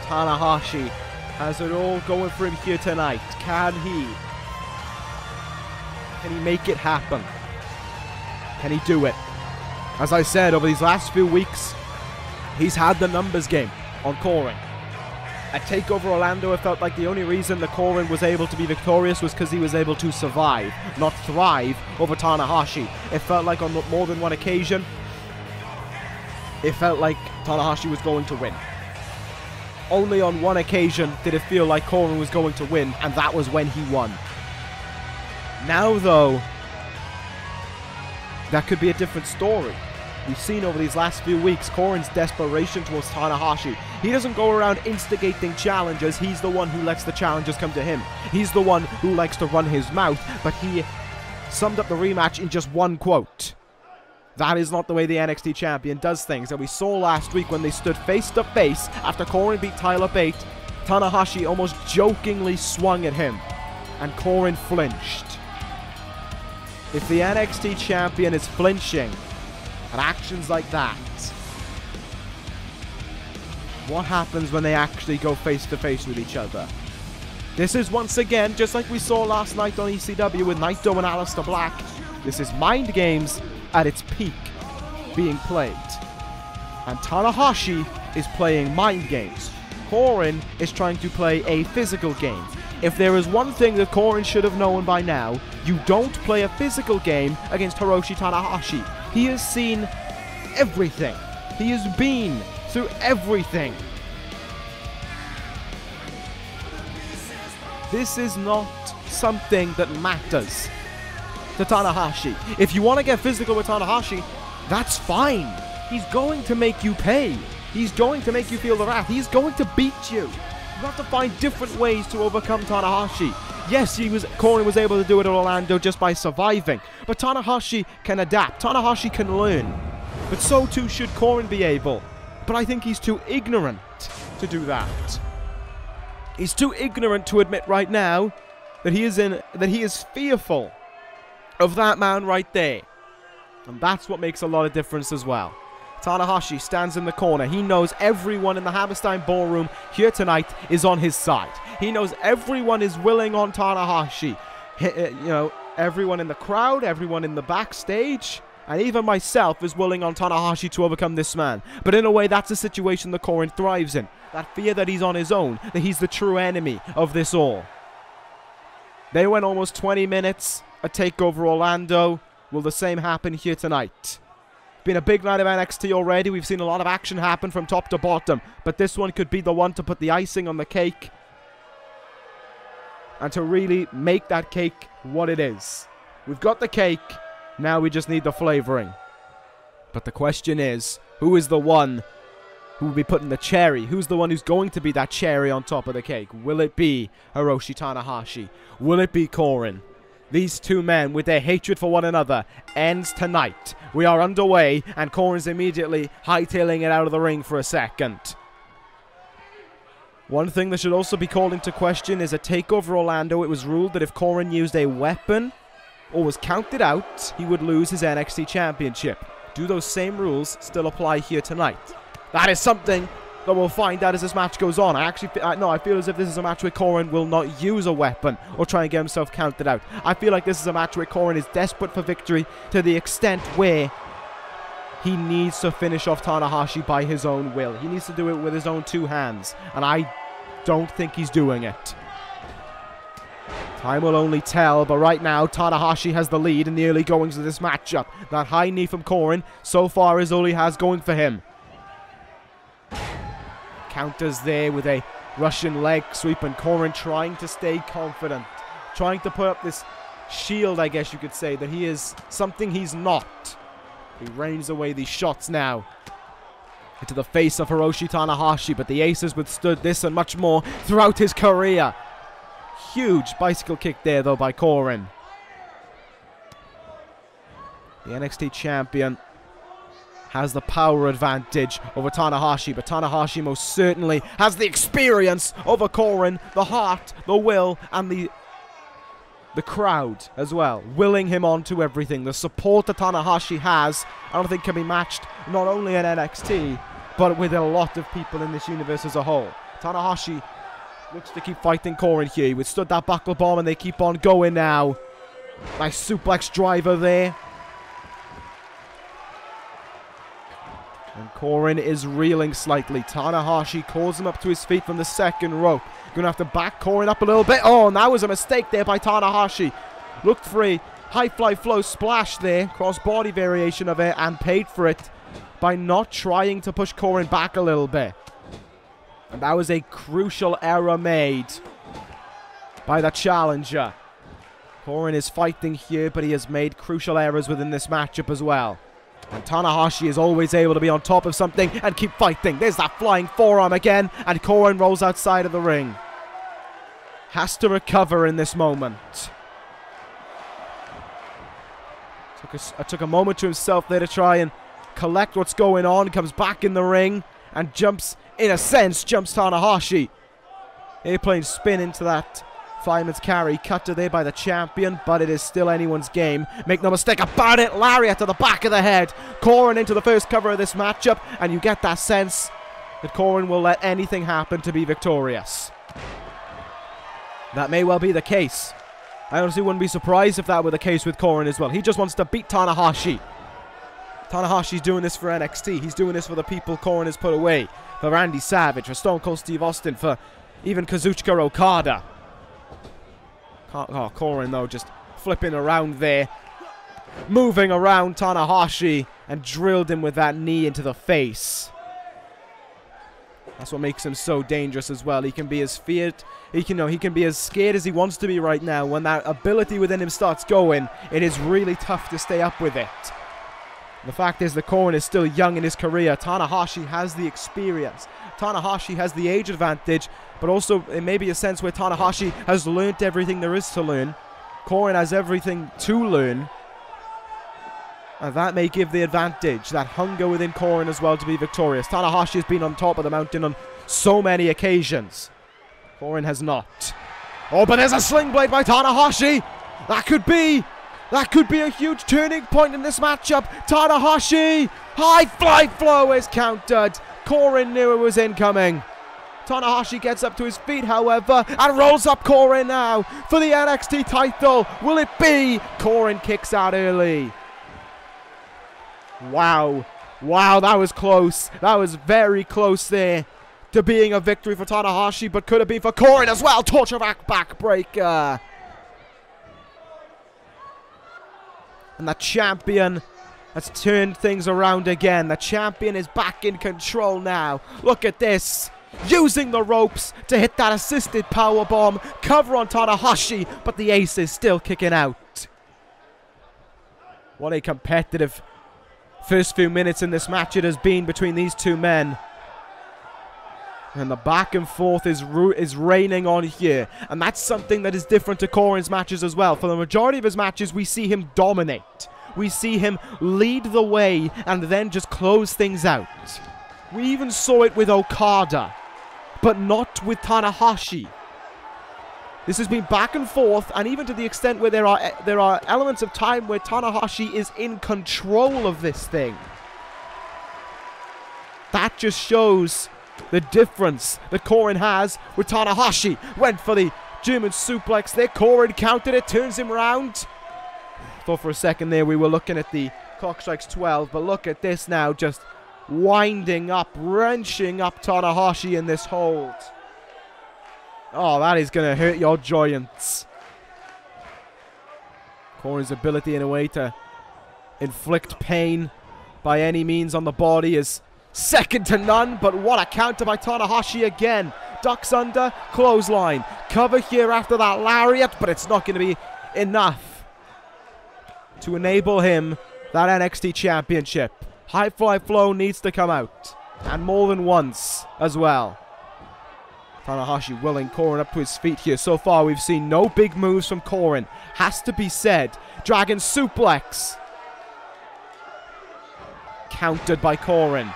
S1: Tanahashi has it all going for him here tonight. Can he make it happen? Can he do it? As I said, over these last few weeks, he's had the numbers game on Coren. At TakeOver Orlando, it felt like the only reason that Coren was able to be victorious was because he was able to survive, not thrive, over Tanahashi. It felt like on more than one occasion, it felt like Tanahashi was going to win. Only on one occasion did it feel like Coren was going to win, and that was when he won. Now, though, that could be a different story. We've seen over these last few weeks Coren's desperation towards Tanahashi. He doesn't go around instigating challenges. He's the one who lets the challengers come to him. He's the one who likes to run his mouth, but he summed up the rematch in just one quote. That is not the way the NXT Champion does things, and we saw last week when they stood face to face after Coren beat Tyler Bate, Tanahashi almost jokingly swung at him, and Coren flinched. If the NXT Champion is flinching at actions like that, what happens when they actually go face to face with each other? This is once again, just like we saw last night on ECW with Naito and Aleister Black, this is mind games at its peak being played. And Tanahashi is playing mind games. Coren is trying to play a physical game. If there is one thing that Coren should have known by now, you don't play a physical game against Hiroshi Tanahashi. He has seen everything. He has been through everything. This is not something that matters to Tanahashi. If you want to get physical with Tanahashi, that's fine. He's going to make you pay. He's going to make you feel the wrath. He's going to beat you. You have to find different ways to overcome Tanahashi. Yes, Coren was able to do it at Orlando just by surviving, but Tanahashi can adapt. Tanahashi can learn. But so too should Coren be able. But I think he's too ignorant to do that. He's too ignorant to admit right now that he is fearful of that man right there. And that's what makes a lot of difference as well. Tanahashi stands in the corner. He knows everyone in the Hammerstein Ballroom here tonight is on his side. He knows everyone is willing on Tanahashi. You know, everyone in the crowd, everyone in the backstage, and even myself is willing on Tanahashi to overcome this man. But in a way, that's a situation that Coren thrives in. That fear that he's on his own, that he's the true enemy of this all. They went almost 20 minutes at TakeOver Orlando. Will the same happen here tonight? Been a big night of NXT already. We've seen a lot of action happen from top to bottom, but this one could be the one to put the icing on the cake and to really make that cake what it is. We've got the cake, now we just need the flavoring. But the question is, who is the one who will be putting the cherry? Who's the one who's going to be that cherry on top of the cake? Will it be Hiroshi Tanahashi? Will it be Coren? These two men, with their hatred for one another, ends tonight. We are underway, and Coren's immediately hightailing it out of the ring for a second. One thing that should also be called into question is a TakeOver Orlando. It was ruled that if Coren used a weapon or was counted out, he would lose his NXT Championship. Do those same rules still apply here tonight? That is something that we'll find out as this match goes on. I feel as if this is a match where Coren will not use a weapon or try and get himself counted out. I feel like this is a match where Coren is desperate for victory to the extent where he needs to finish off Tanahashi by his own will. He needs to do it with his own two hands, and I don't think he's doing it. Time will only tell, but right now Tanahashi has the lead in the early goings of this matchup. That high knee from Coren so far is all he has going for him. Counters there with a Russian leg sweep, and Coren trying to stay confident, trying to put up this shield, I guess you could say, that he is something he's not. He rains away these shots now into the face of Hiroshi Tanahashi, but the Ace has withstood this and much more throughout his career. Huge bicycle kick there, though, by Coren. The NXT champion has the power advantage over Tanahashi, but Tanahashi most certainly has the experience over Coren, the heart, the will, and the crowd as well, willing him on to everything. The support that Tanahashi has, I don't think can be matched not only in NXT, but with a lot of people in this universe as a whole. Tanahashi looks to keep fighting Coren here. He withstood that buckle bomb, and they keep on going now. Nice suplex driver there. And Coren is reeling slightly. Tanahashi calls him up to his feet from the second rope. Gonna have to back Coren up a little bit. Oh, and that was a mistake there by Tanahashi. Looked free. High fly flow splash there. Cross body variation of it, and paid for it by not trying to push Coren back a little bit. And that was a crucial error made by the challenger. Coren is fighting here, but he has made crucial errors within this matchup as well. And Tanahashi is always able to be on top of something and keep fighting. There's that flying forearm again, and Coren rolls outside of the ring. Has to recover in this moment. Took a moment to himself there to try and collect what's going on. Comes back in the ring and jumps, in a sense, jumps Tanahashi. Airplane spin into that fireman's carry. Cutter there by the champion, but it is still anyone's game. Make no mistake about it. Lariat to the back of the head. Coren into the first cover of this matchup, and you get that sense that Coren will let anything happen to be victorious. That may well be the case. I honestly wouldn't be surprised if that were the case with Coren as well. He just wants to beat Tanahashi. Tanahashi's doing this for NXT. He's doing this for the people Coren has put away. For Randy Savage, for Stone Cold Steve Austin, for even Kazuchika Okada. Oh, Coren, though, just flipping around there. Moving around Tanahashi and drilled him with that knee into the face. That's what makes him so dangerous as well. He can be as feared, he can be as scared as he wants to be right now. When that ability within him starts going, it is really tough to stay up with it. The fact is that Coren is still young in his career. Tanahashi has the experience. Tanahashi has the age advantage, but also it may be a sense where Tanahashi has learnt everything there is to learn. Coren has everything to learn. And that may give the advantage, that hunger within Coren as well to be victorious. Tanahashi has been on top of the mountain on so many occasions. Coren has not. Oh, but there's a sling blade by Tanahashi. That could be a huge turning point in this matchup. Tanahashi, high fly flow is countered. Coren knew it was incoming. Tanahashi gets up to his feet, however, and rolls up Coren now for the NXT title. Will it be? Coren kicks out early. Wow. Wow, that was close. That was very close there to being a victory for Tanahashi, but could it be for Coren as well? Torture backbreaker. And the champion has turned things around again. The champion is back in control now. Look at this. Using the ropes to hit that assisted powerbomb. Cover on Tanahashi, but the ace is still kicking out. What a competitive first few minutes in this match it has been between these two men. And the back and forth is raining on here. And that's something that is different to Coren's matches as well. For the majority of his matches, we see him dominate. We see him lead the way and then just close things out. We even saw it with Okada. but not with Tanahashi. This has been back and forth, and even to the extent where there are elements of time where Tanahashi is in control of this thing. That just shows the difference that Coren has with Tanahashi. Went for the German suplex there. Coren countered it, turns him round. Thought for a second there we were looking at the clock strikes 12, but look at this now, just winding up, wrenching up Tanahashi in this hold. Oh, that is going to hurt your joints. Coren's ability in a way to inflict pain by any means on the body is second to none, but what a counter by Tanahashi again. Ducks under, clothesline. Cover here after that lariat, but it's not going to be enough to enable him that NXT Championship. High Fly Flow needs to come out, and more than once as well. Tanahashi willing Coren up to his feet here. So far we've seen no big moves from Coren. Has to be said. Dragon suplex. Countered by Coren.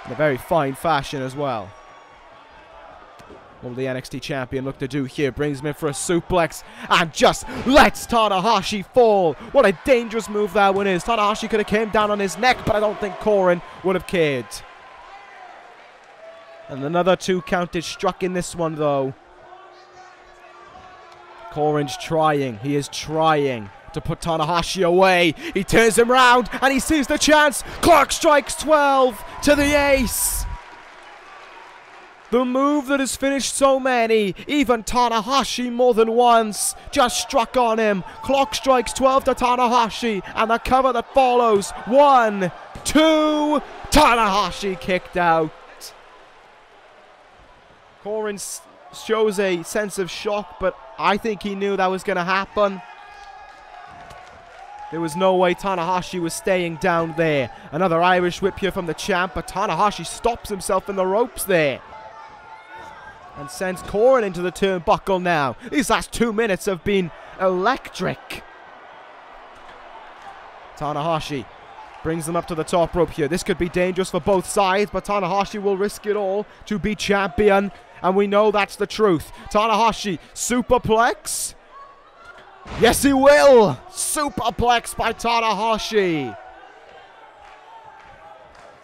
S1: In a very fine fashion as well. What will the NXT champion look to do here? Brings him in for a suplex and just lets Tanahashi fall. What a dangerous move that one is. Tanahashi could have came down on his neck, but I don't think Coren would have cared. And another 2 count is struck in this one, though. Coren's trying. He is trying to put Tanahashi away. He turns him round, and he sees the chance. Clock strikes 12 to the ace. The move that has finished so many, even Tanahashi more than once, just struck on him. Clock strikes 12 to Tanahashi, and the cover that follows. 1, 2, Tanahashi kicked out. Coren shows a sense of shock, but I think he knew that was going to happen. There was no way Tanahashi was staying down there. Another Irish whip here from the champ, but Tanahashi stops himself in the ropes there. And sends Coren into the turnbuckle now. These last 2 minutes have been electric. Tanahashi brings them up to the top rope here. This could be dangerous for both sides, but Tanahashi will risk it all to be champion. And we know that's the truth. Tanahashi, superplex. Yes, he will. Superplex by Tanahashi.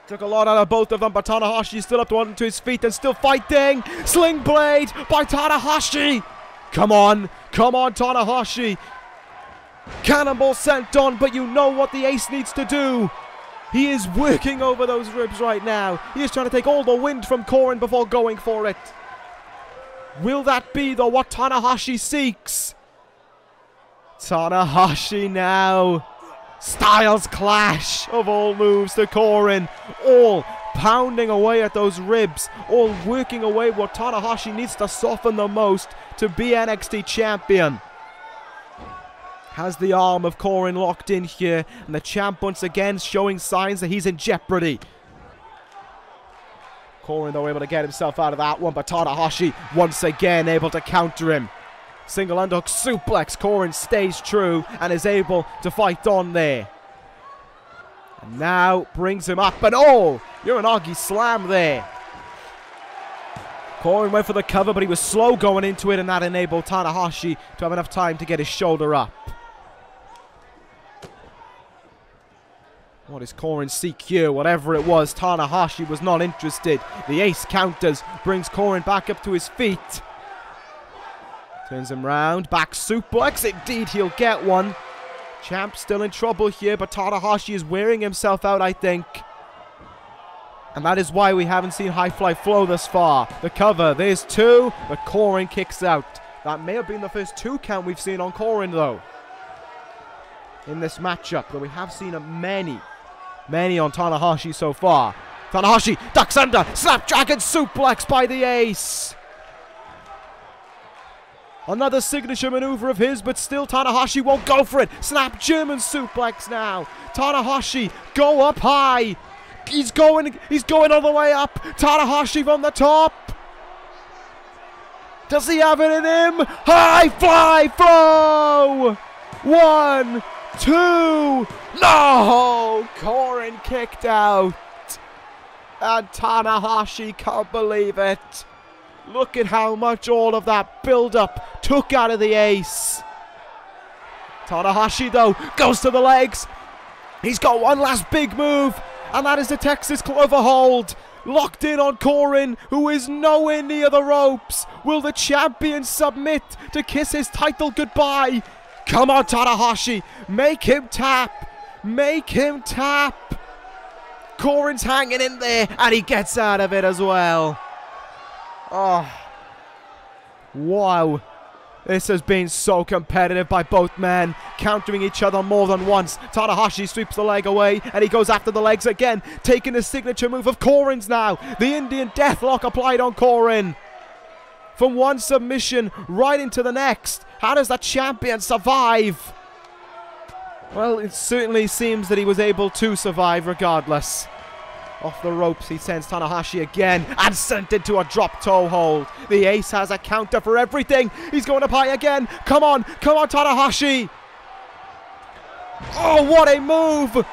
S1: Took a lot out of both of them, but Tanahashi is still up to his feet and still fighting. Sling blade by Tanahashi. Come on. Come on, Tanahashi. Cannonball sent on, but you know what the ace needs to do. He is working over those ribs right now. He is trying to take all the wind from Coren before going for it. Will that be, though, what Tanahashi seeks? Tanahashi now. Styles clash of all moves to Coren. All pounding away at those ribs. All working away what Tanahashi needs to soften the most to be NXT champion. Has the arm of Coren locked in here. And the champ once again showing signs that he's in jeopardy. Coren, though, able to get himself out of that one. But Tanahashi once again able to counter him. Single underhook suplex. Coren stays true and is able to fight on there. And now brings him up. And oh, Uranagi slam there. Coren went for the cover, but he was slow going into it, and that enabled Tanahashi to have enough time to get his shoulder up. What does Coren seek here? Whatever it was, Tanahashi was not interested. The ace counters, brings Coren back up to his feet. Turns him round, back suplex. Indeed, he'll get one. Champ still in trouble here, but Tanahashi is wearing himself out, I think. And that is why we haven't seen High Fly Flow thus far. The cover, there's 2, but Coren kicks out. That may have been the first 2 count we've seen on Coren, though, in this matchup. But we have seen many on Tanahashi so far. Tanahashi ducks under, Snapdragon suplex by the ace. Another signature maneuver of his, but still Tanahashi won't go for it. Snap German suplex now. Tanahashi, go up high. He's going all the way up. Tanahashi from the top. Does he have it in him? High Fly Flow. 1, 2. No! Coren kicked out. And Tanahashi can't believe it. Look at how much all of that build-up took out of the ace. Tanahashi, though, goes to the legs. He's got one last big move, and that is the Texas Clover hold. Locked in on Coren, who is nowhere near the ropes. Will the champion submit to kiss his title goodbye? Come on, Tanahashi. Make him tap. Make him tap. Coren's hanging in there, and he gets out of it as well. Oh, wow. This has been so competitive by both men, countering each other more than once. Tanahashi sweeps the leg away, and he goes after the legs again, taking the signature move of Coren's now. The Indian Deathlock applied on Coren. From one submission right into the next. How does that champion survive? Well, it certainly seems that he was able to survive regardless. Off the ropes, he sends Tanahashi again and sent into a drop toe hold. The ace has a counter for everything. He's going up high again. Come on, Tanahashi. Oh, what a move.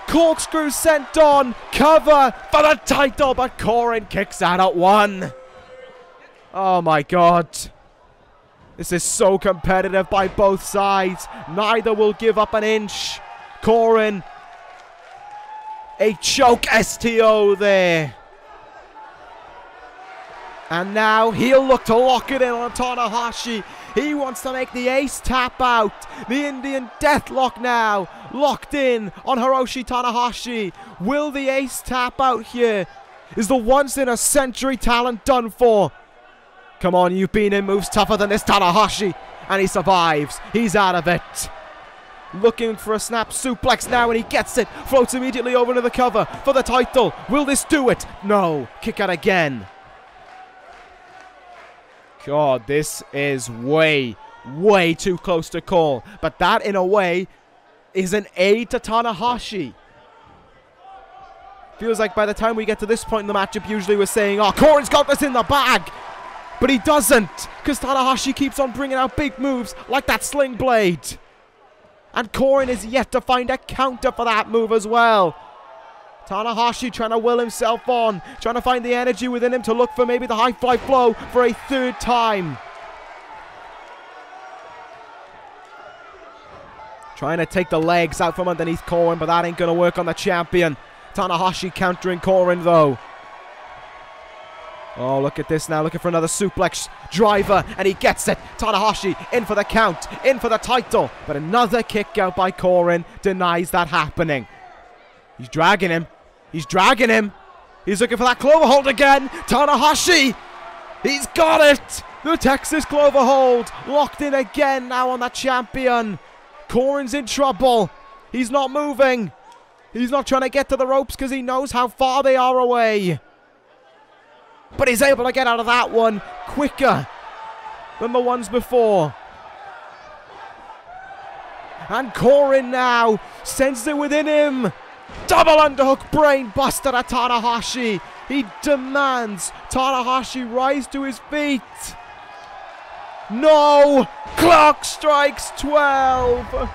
S1: Corkscrew sent on. Cover for the title, but Coren kicks out at 1. Oh my God. This is so competitive by both sides. Neither will give up an inch. Coren, a choke STO there. And now he'll look to lock it in on Tanahashi. He wants to make the ace tap out. The Indian Deathlock now locked in on Hiroshi Tanahashi. Will the ace tap out here? Is the once-in-a-century talent done for? Come on, you've been in moves tougher than this, Tanahashi. And he survives. He's out of it. Looking for a snap suplex now, and he gets it. Floats immediately over to the cover for the title. Will this do it? No. Kick out again. God, this is way too close to call. But that, in a way, is an aid to Tanahashi. Feels like by the time we get to this point in the matchup, usually we're saying, oh, Coren's got this in the bag. But he doesn't, because Tanahashi keeps on bringing out big moves like that sling blade. And Coren is yet to find a counter for that move as well. Tanahashi trying to will himself on, trying to find the energy within him to look for maybe the high fly flow for a third time. Trying to take the legs out from underneath Coren, but that ain't going to work on the champion. Tanahashi countering Coren though. Oh, look at this now, looking for another suplex driver, and he gets it. Tanahashi in for the count, in for the title, but another kick out by Coren denies that happening. He's dragging him. He's dragging him. He's looking for that clover hold again. Tanahashi, he's got it. The Texas clover hold locked in again now on that champion. Coren's in trouble. He's not moving. He's not trying to get to the ropes because he knows how far they are away. But he's able to get out of that one quicker than the ones before. And Coren now sends it within him. Double underhook brain buster at Tanahashi. He demands Tanahashi rise to his feet. No! Clock strikes 12.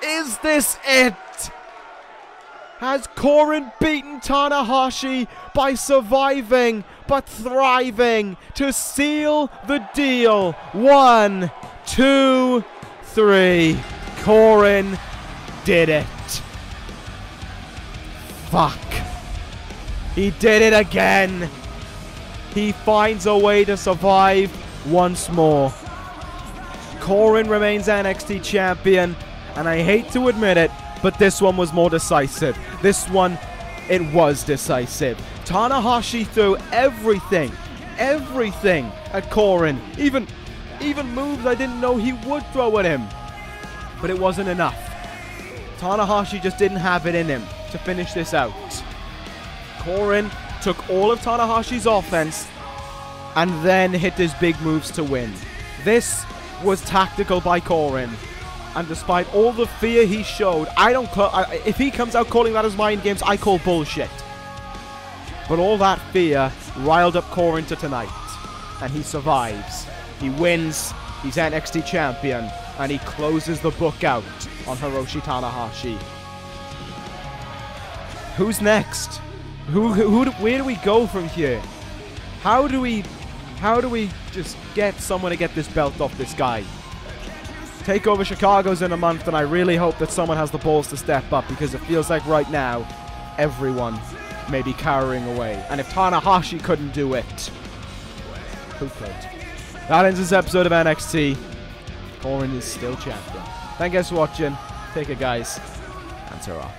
S1: Is this it? Has Coren beaten Tanahashi by surviving but thriving to seal the deal? 1, 2, 3. Coren did it. Fuck. He did it again. He finds a way to survive once more. Coren remains NXT champion, and I hate to admit it, but this one was more decisive. This one, it was decisive. Tanahashi threw everything at Coren. Even moves I didn't know he would throw at him. But it wasn't enough. Tanahashi just didn't have it in him to finish this out. Coren took all of Tanahashi's offense and then hit his big moves to win. This was tactical by Coren. And despite all the fear he showed, if he comes out calling that as mind games, I call bullshit. But all that fear riled up Coren to tonight. And he survives. He wins. He's NXT champion. And he closes the book out on Hiroshi Tanahashi. Who's next? Where do we go from here? How do we How do we just get someone to get this belt off this guy? Takeover Chicago's in a month, and I really hope that someone has the balls to step up, because it feels like right now, everyone may be cowering away. And if Tanahashi couldn't do it, who could? That ends this episode of NXT. Coren is still champion. Thank you guys for watching. Take it, guys. And ta-ra.